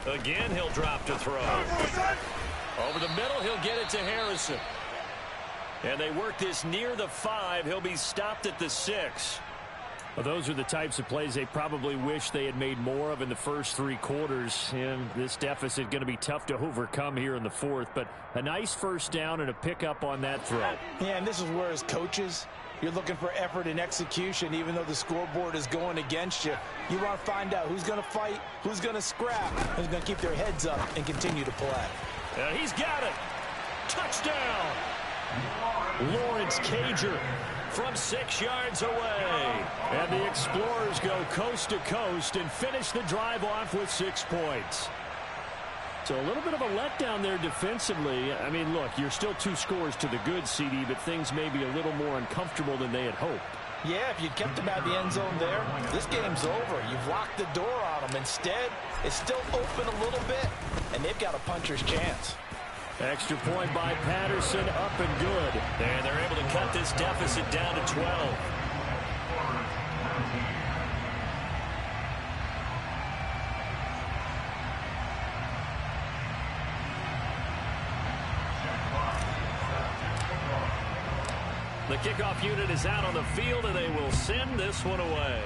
Again, he'll drop to throw. Over the middle, he'll get it to Harrison. And they work this near the 5. He'll be stopped at the 6. Well, those are the types of plays they probably wish they had made more of in the first 3 quarters. And this deficit going to be tough to overcome here in the fourth. But a nice first down and a pickup on that throw. Yeah, and this is where as coaches, you're looking for effort and execution. Even though the scoreboard is going against you, you want to find out who's going to fight, who's going to scrap, who's going to keep their heads up and continue to play. He's got it. Touchdown. Lawrence Cager from 6 yards away. And the Explorers go coast to coast and finish the drive off with 6 points. So a little bit of a letdown there defensively. I mean, look, you're still 2 scores to the good, CD, but things may be a little more uncomfortable than they had hoped. Yeah, if you'd kept them out of the end zone there, this game's over. You've locked the door on them. Instead, it's still open a little bit, and they've got a puncher's chance. Extra point by Patterson, up and good. And they're able to cut this deficit down to 12. The kickoff unit is out on the field, and they will send this one away.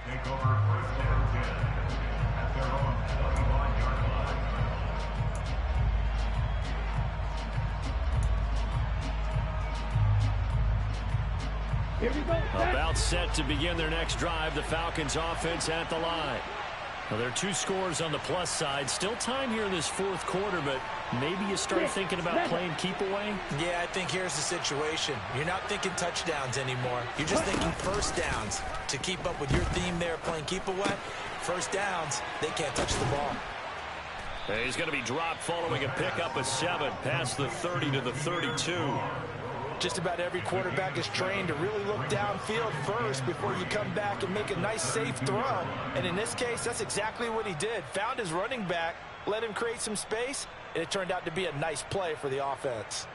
Take over first and 10 at their own 21-yard line. Here we go. About set to begin their next drive. The Falcons offense at the line. Well, there are 2 scores on the plus side. Still time here in this fourth quarter, but maybe you start thinking about playing keep away? Yeah, I think here's the situation. You're not thinking touchdowns anymore. You're just thinking first downs. To keep up with your theme there, playing keep away, first downs, they can't touch the ball. He's going to be dropped following a pickup of 7 past the 30 to the 32. Just about every quarterback is trained to really look downfield first before you come back and make a nice, safe throw. And in this case, that's exactly what he did. Found his running back, let him create some space, and it turned out to be a nice play for the offense.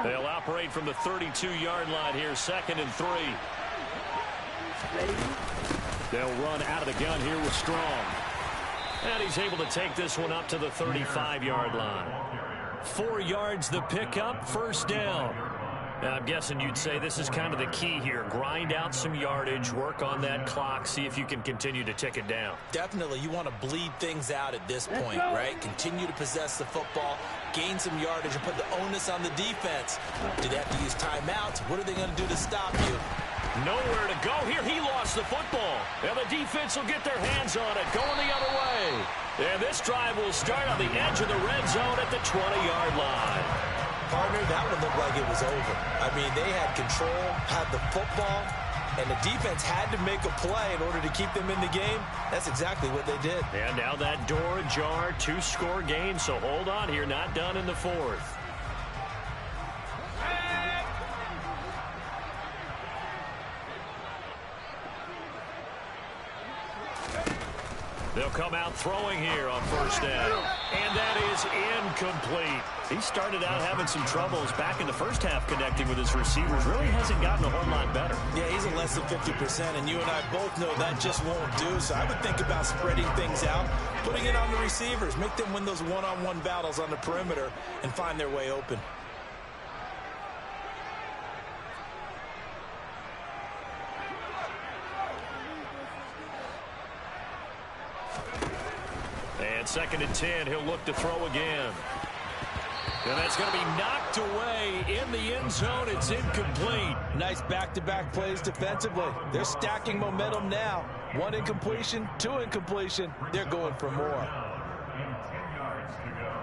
They'll operate from the 32-yard line here, 2nd and 3. They'll run out of the gun here with Strong. And he's able to take this one up to the 35-yard line. 4 yards the pickup, first down. Now, I'm guessing you'd say this is kind of the key here. Grind out some yardage, work on that clock, see if you can continue to tick it down. Definitely, you want to bleed things out at this point, right? Continue to possess the football, gain some yardage, and put the onus on the defense. Do they have to use timeouts? What are they going to do to stop you? Nowhere to go here. He lost the football. And the defense will get their hands on it, going the other way. And this drive will start on the edge of the red zone at the 20-yard line. Partner, that one looked like it was over. I mean, they had control, had the football, and the defense had to make a play in order to keep them in the game. That's exactly what they did. And now that door ajar, 2-score game, so hold on here, not done in the fourth. They'll come out throwing here on first down. And that is incomplete. He started out having some troubles back in the first half connecting with his receivers. Really hasn't gotten a whole lot better. Yeah, he's at less than 50%, and you and I both know that just won't do. So I would think about spreading things out, putting it on the receivers, make them win those one-on-one battles on the perimeter, and find their way open. 2nd and 10. He'll look to throw again. And that's going to be knocked away in the end zone. It's incomplete. Nice back-to-back plays defensively. They're stacking momentum now. 1 incompletion, 2 incompletion. They're going for more. And 10 yards to go.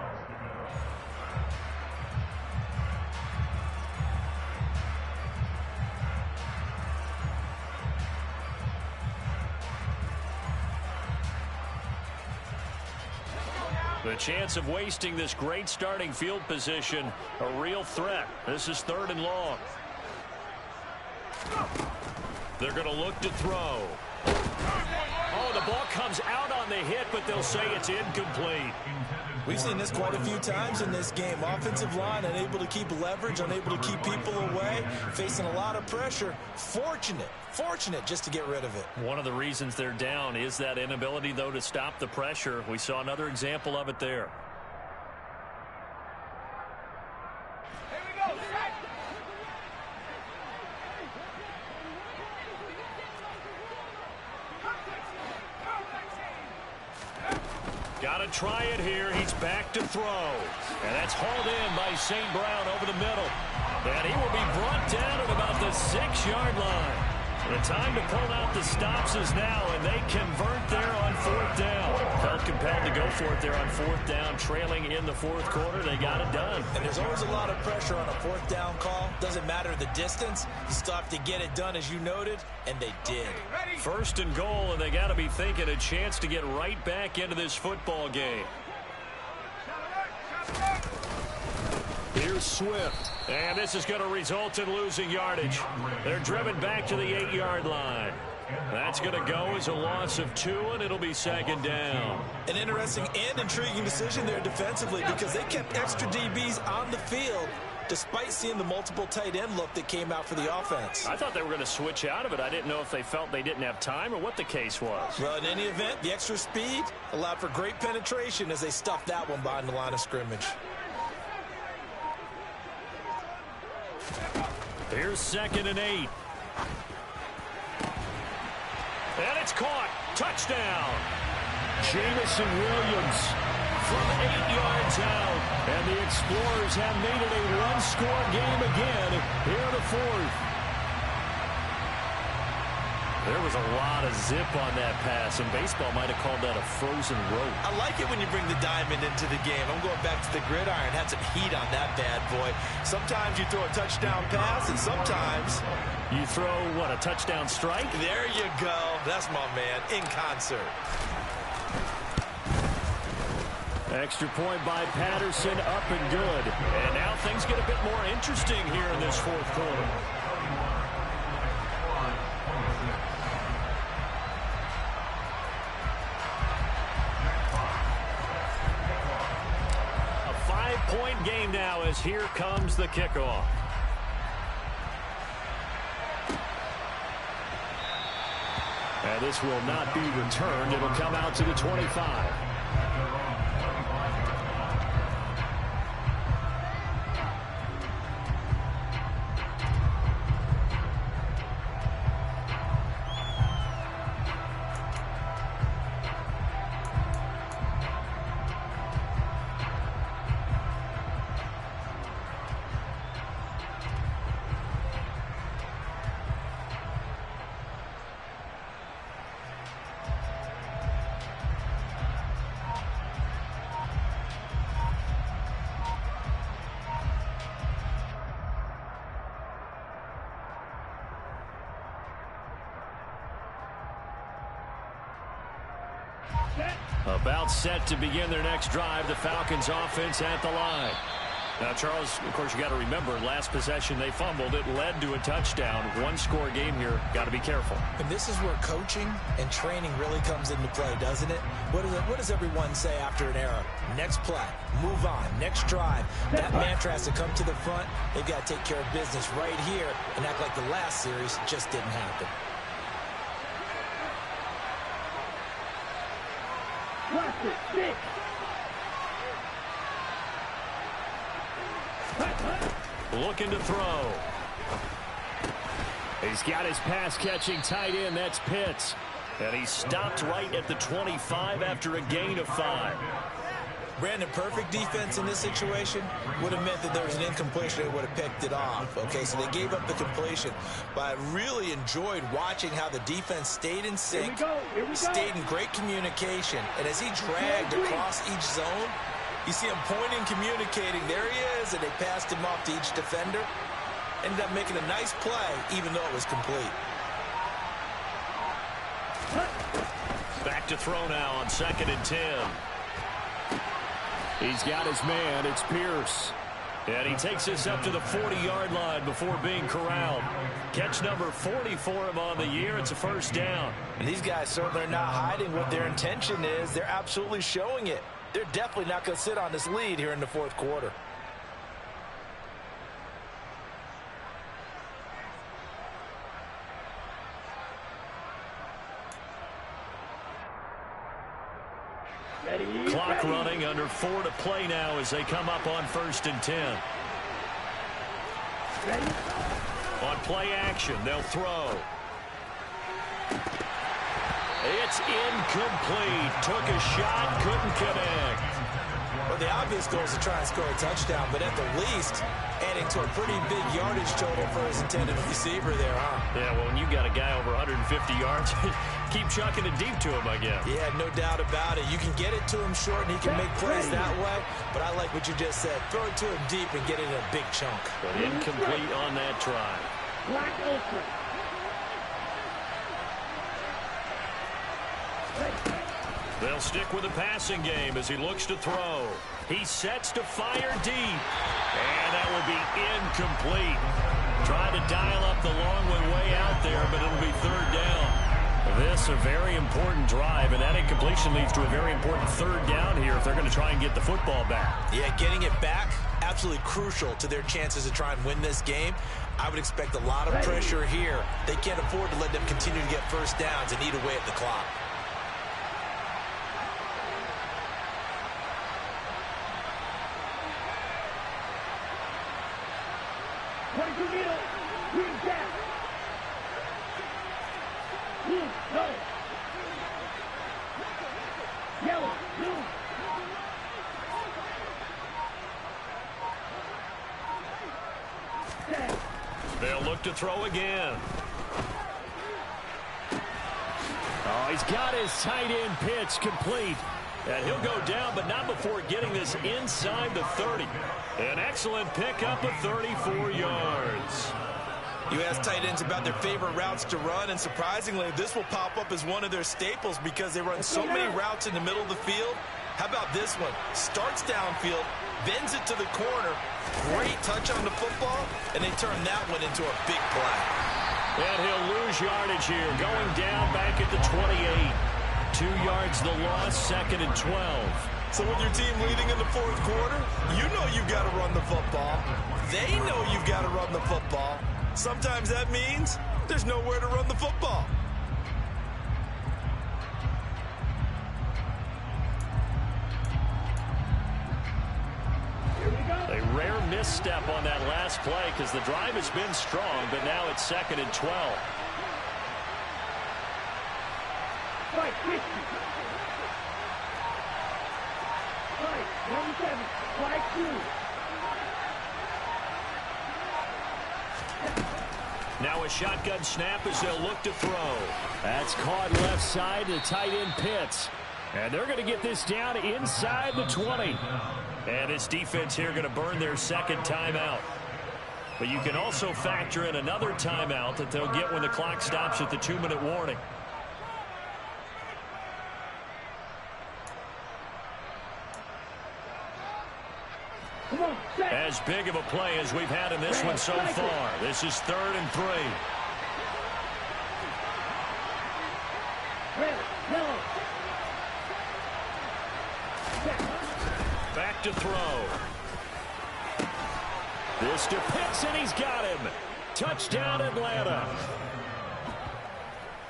The chance of wasting this great starting field position, a real threat. This is 3rd and long. They're going to look to throw. Oh, the ball comes out on the hit, but they'll say it's incomplete. We've seen this quite a few times in this game. Offensive line unable to keep leverage, unable to keep people away, facing a lot of pressure. Fortunate just to get rid of it. One of the reasons they're down is that inability, though, to stop the pressure. We saw another example of it there. Here we go. Got to try it here. He's back to throw. And that's hauled in by St. Brown over the middle. And he will be brought down at about the 6-yard line. The time to pull out the stops is now, and they convert there on 4th down. Felt compelled to go for it there on 4th down, trailing in the 4th quarter. They got it done. And there's always a lot of pressure on a 4th down call. Doesn't matter the distance. You still have to get it done, as you noted, and they did. 1st and goal, and they got to be thinking a chance to get right back into this football game. Here's Swift. And this is going to result in losing yardage. They're driven back to the 8-yard line. That's going to go as a loss of 2, and it'll be 2nd down. An interesting and intriguing decision there defensively because they kept extra DBs on the field despite seeing the multiple tight end look that came out for the offense. I thought they were going to switch out of it. I didn't know if they felt they didn't have time or what the case was. Well, in any event, the extra speed allowed for great penetration as they stuffed that one behind the line of scrimmage. Here's 2nd and 8. And it's caught. Touchdown. Jamison Williams from 8 yards out. And the Explorers have made it a one-score game again here in the 4th. There was a lot of zip on that pass, and baseball might have called that a frozen rope. I like it when you bring the diamond into the game. I'm going back to the gridiron. Had some heat on that bad boy. Sometimes you throw a touchdown pass, and sometimes you throw, what, a touchdown strike? There you go. That's my man, in concert. Extra point by Patterson, up and good. And now things get a bit more interesting here in this 4th quarter. Point game now as here comes the kickoff. And this will not be returned. It'll come out to the 25. About set to begin their next drive. The Falcons offense at the line. Now, Charles, of course, you got to remember, last possession they fumbled. It led to a touchdown. One-score game here. Got to be careful. And this is where coaching and training really comes into play, doesn't it? What does everyone say after an error? Next play, move on, next drive. That mantra has to come to the front. They've got to take care of business right here and act like the last series just didn't happen. Looking to throw. He's got his pass-catching tight end. That's Pitts. And he stopped right at the 25 after a gain of 5. Brandon, perfect defense in this situation would have meant that there was an incompletion. They would have picked it off. Okay, so they gave up the completion. But I really enjoyed watching how the defense stayed in sync, stayed in great communication. And as he dragged across each zone, you see him pointing, communicating. There he is, and they passed him off to each defender. Ended up making a nice play, even though it was complete. Back to throw now on 2nd and 10. He's got his man. It's Pierce. And he takes this up to the 40-yard line before being corralled. Catch number 40 for him on the year. It's a first down. And these guys certainly are not hiding what their intention is. They're absolutely showing it. They're definitely not going to sit on this lead here in the fourth quarter. Clock running, under 4 to play now as they come up on 1st and 10. On play action, they'll throw. It's incomplete. Took a shot, couldn't connect. Well, the obvious goal is to try and score a touchdown, but at the least, adding to a pretty big yardage total for his intended receiver there, huh? Yeah, well, when you got a guy over 150 yards, keep chucking it deep to him, I guess. Yeah, no doubt about it. You can get it to him short, and he can make plays that way, but I like what you just said. Throw it to him deep and get it in a big chunk. But incomplete on that try. They'll stick with the passing game as he looks to throw. He sets to fire deep. And that will be incomplete. Trying to dial up the long way out there, but it'll be 3rd down. This a very important drive, and that incompletion leads to a very important 3rd down here if they're going to try and get the football back. Yeah, getting it back, absolutely crucial to their chances to try and win this game. I would expect a lot of pressure here. They can't afford to let them continue to get first downs and eat away at the clock. They'll look to throw again. Oh, he's got his tight end pitch complete. And he'll go down, but not before getting this inside the 30. An excellent pickup of 34 yards. You ask tight ends about their favorite routes to run, and surprisingly, this will pop up as one of their staples because they run so many routes in the middle of the field. How about this one? Starts downfield, bends it to the corner, great touch on the football, and they turn that one into a big play. And he'll lose yardage here, going down back at the 28. 2 yards the loss, 2nd and 12. So with your team leading in the fourth quarter, you know you've got to run the football. They know you've got to run the football. Sometimes that means there's nowhere to run the football. A rare misstep on that last play because the drive has been strong, but now it's 2nd and 12. Now a shotgun snap as they'll look to throw. That's caught left side to tight end Pitts. And they're going to get this down inside the 20. And this defense here going to burn their 2nd timeout. But you can also factor in another timeout that they'll get when the clock stops at the 2-minute warning. As big of a play as we've had in this one so far. This is 3rd and 3. Back to throw. This to Pitts, and he's got him. Touchdown, Atlanta.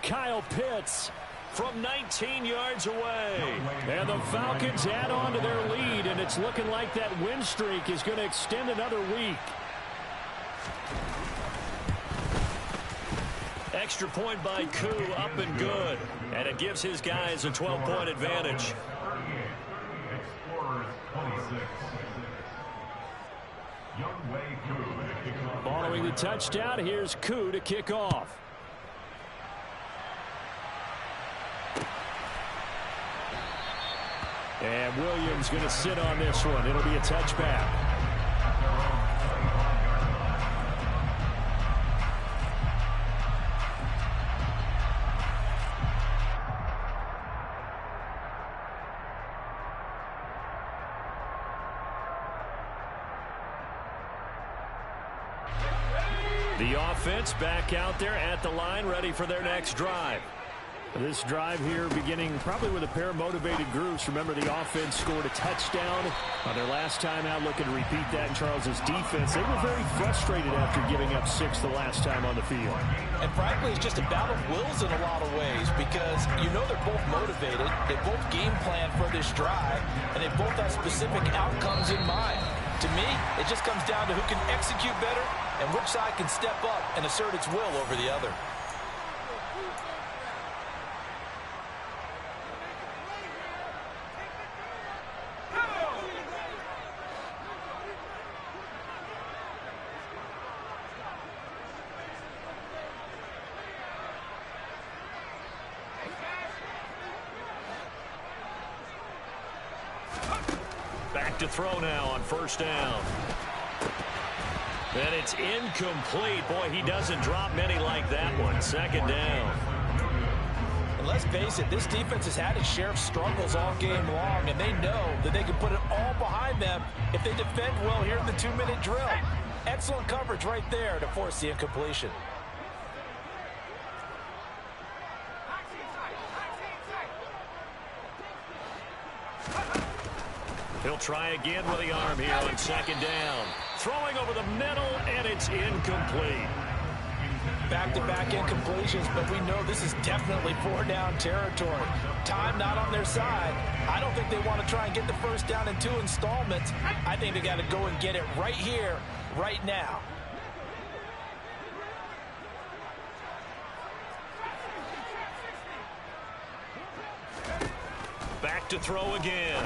Kyle Pitts from 19 yards away. And the Falcons add on to their lead, and it's looking like that win streak is going to extend another week. Extra point by Koo, up and good. And it gives his guys a 12-point advantage. Explorers 26. Following the touchdown, here's Koo to kick off. And Williams going to sit on this one. It'll be a touchback. The offense back out there at the line, ready for their next drive. This drive here beginning probably with a pair of motivated groups. Remember, the offense scored a touchdown on their last time out, looking to repeat that in Charles's defense. They were very frustrated after giving up 6 the last time on the field. And frankly, it's just a battle of wills in a lot of ways, because you know they're both motivated, they both game plan for this drive, and they both have specific outcomes in mind. To me, it just comes down to who can execute better and which side can step up and assert its will over the other. Back to throw now on first down. And it's incomplete. Boy, he doesn't drop many like that one. Second down. And let's face it, this defense has had its share of struggles all game long, and they know that they can put it all behind them if they defend well here in the 2-minute drill. Excellent coverage right there to force the incompletion. He'll try again with the arm here on second down. Throwing over the middle, and it's incomplete. Back-to-back incompletions, but we know this is definitely 4-down territory. Time not on their side. I don't think they want to try and get the first down in 2 installments. I think they got to go and get it right here, right now. Back to throw again.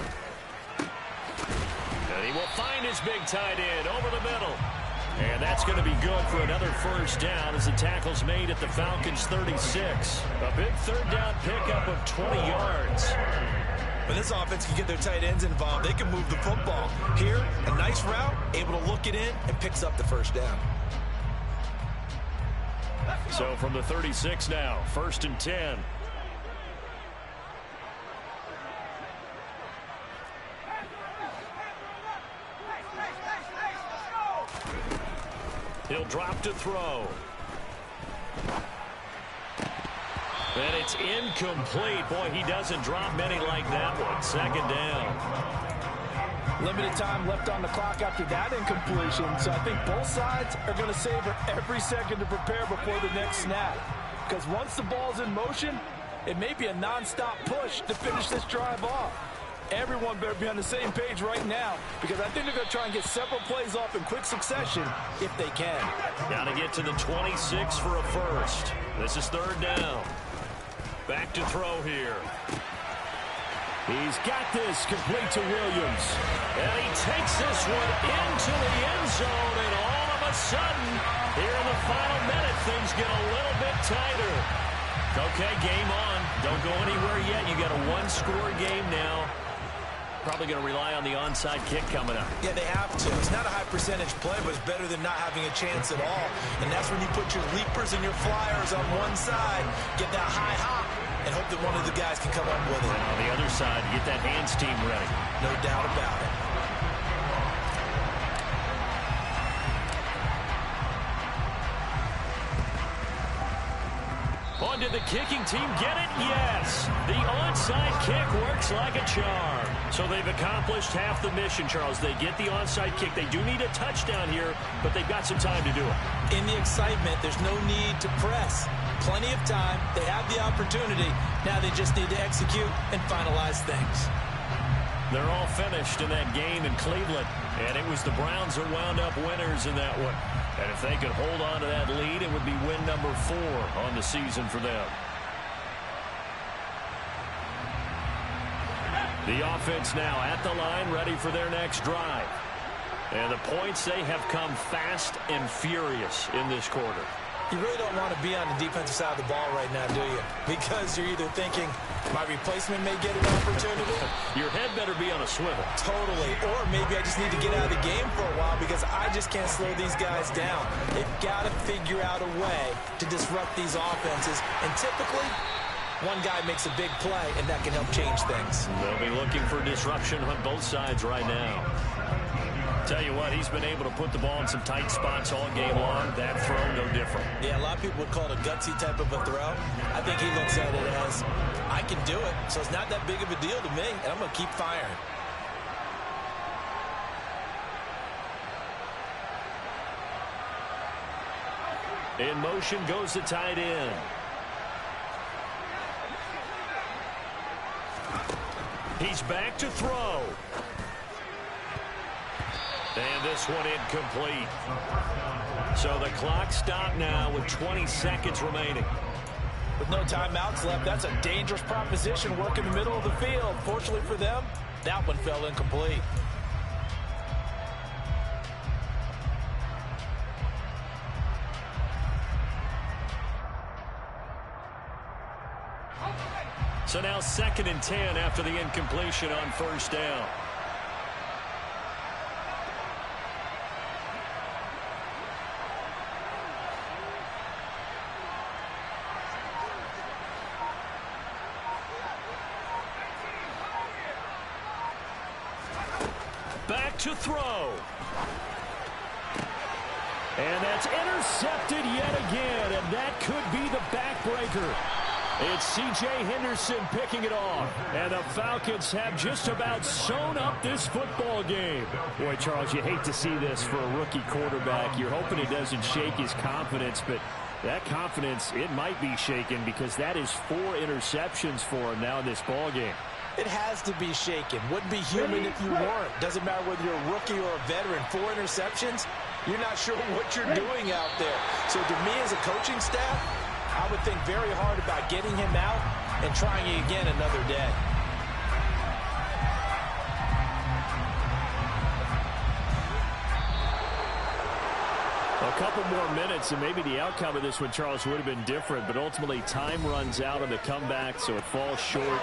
And he will find his big tight end over the middle. And that's going to be good for another first down as the tackle's made at the Falcons' 36. A big third down pickup of 20 yards. When this offense can get their tight ends involved, they can move the football. Here, a nice route, able to look it in, and picks up the first down. So from the 36 now, 1st and 10. He'll drop to throw. And it's incomplete. Boy, he doesn't drop many like that one. Second down. Limited time left on the clock after that incompletion, so I think both sides are going to savor every second to prepare before the next snap. Because once the ball's in motion, it may be a non-stop push to finish this drive off. Everyone better be on the same page right now, because I think they're going to try and get several plays off in quick succession if they can. Got to get to the 26 for a first. This is third down. Back to throw here. He's got this complete to Williams. And he takes this one into the end zone, and all of a sudden, here in the final minute, things get a little bit tighter. Okay, game on. Don't go anywhere yet. You got a one-score game now. Probably going to rely on the onside kick coming up. Yeah, they have to. It's not a high-percentage play, but it's better than not having a chance at all. And that's when you put your leapers and your flyers on one side, get that high hop, and hope that one of the guys can come up with it. And on the other side, get that hands team ready. No doubt about it. On did the kicking team get it? Yes. The onside kick works like a charm. So they've accomplished half the mission, Charles. They get the onside kick. They do need a touchdown here, but they've got some time to do it. In the excitement, there's no need to press. Plenty of time. They have the opportunity. Now they just need to execute and finalize things. They're all finished in that game in Cleveland, and it was the Browns who wound up winners in that one. And if they could hold on to that lead, it would be win number 4 on the season for them. The offense now at the line, ready for their next drive. And the points, they have come fast and furious in this quarter. You really don't want to be on the defensive side of the ball right now, do you? Because you're either thinking, my replacement may get an opportunity. Your head better be on a swivel. Totally. Or maybe I just need to get out of the game for a while because I just can't slow these guys down. They've got to figure out a way to disrupt these offenses. And typically, one guy makes a big play, and that can help change things. They'll be looking for disruption on both sides right now. Tell you what, he's been able to put the ball in some tight spots all game long. That throw, no different. Yeah, a lot of people would call it a gutsy type of a throw. I think he looks at it as, I can do it, so it's not that big of a deal to me, and I'm going to keep firing. In motion goes the tight end. He's back to throw. And this one incomplete. So the clock stopped now with 20 seconds remaining. With no timeouts left, that's a dangerous proposition. Work in the middle of the field. Fortunately for them, that one fell incomplete. So now 2nd and 10 after the incompletion on first down. Back to throw. And that's intercepted yet again, and that could be the backbreaker. It's C.J. Henderson picking it off, and the Falcons have just about sewn up this football game. Boy, Charles, you hate to see this for a rookie quarterback. You're hoping it doesn't shake his confidence, but that confidence, it might be shaken because that is 4 interceptions for him now in this ball game. It has to be shaken. Wouldn't be human if you weren't. Doesn't matter whether you're a rookie or a veteran. 4 interceptions, you're not sure what you're doing out there. So to me as a coaching staff, I would think very hard about getting him out and trying it again another day. A couple more minutes, and maybe the outcome of this one, Charles, would have been different, but ultimately time runs out on the comeback, so it falls short,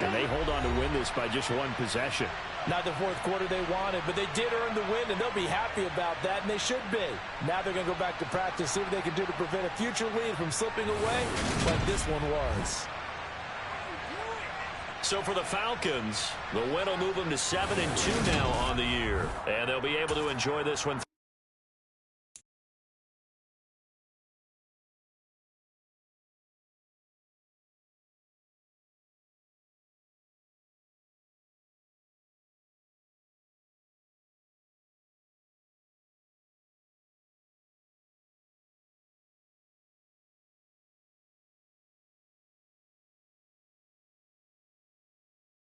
and they hold on to win this by just 1 possession. Not the 4th quarter they wanted, but they did earn the win, and they'll be happy about that, and they should be. Now they're going to go back to practice, see what they can do to prevent a future lead from slipping away like this one was. So for the Falcons, the win will move them to 7-2 now on the year, and they'll be able to enjoy this one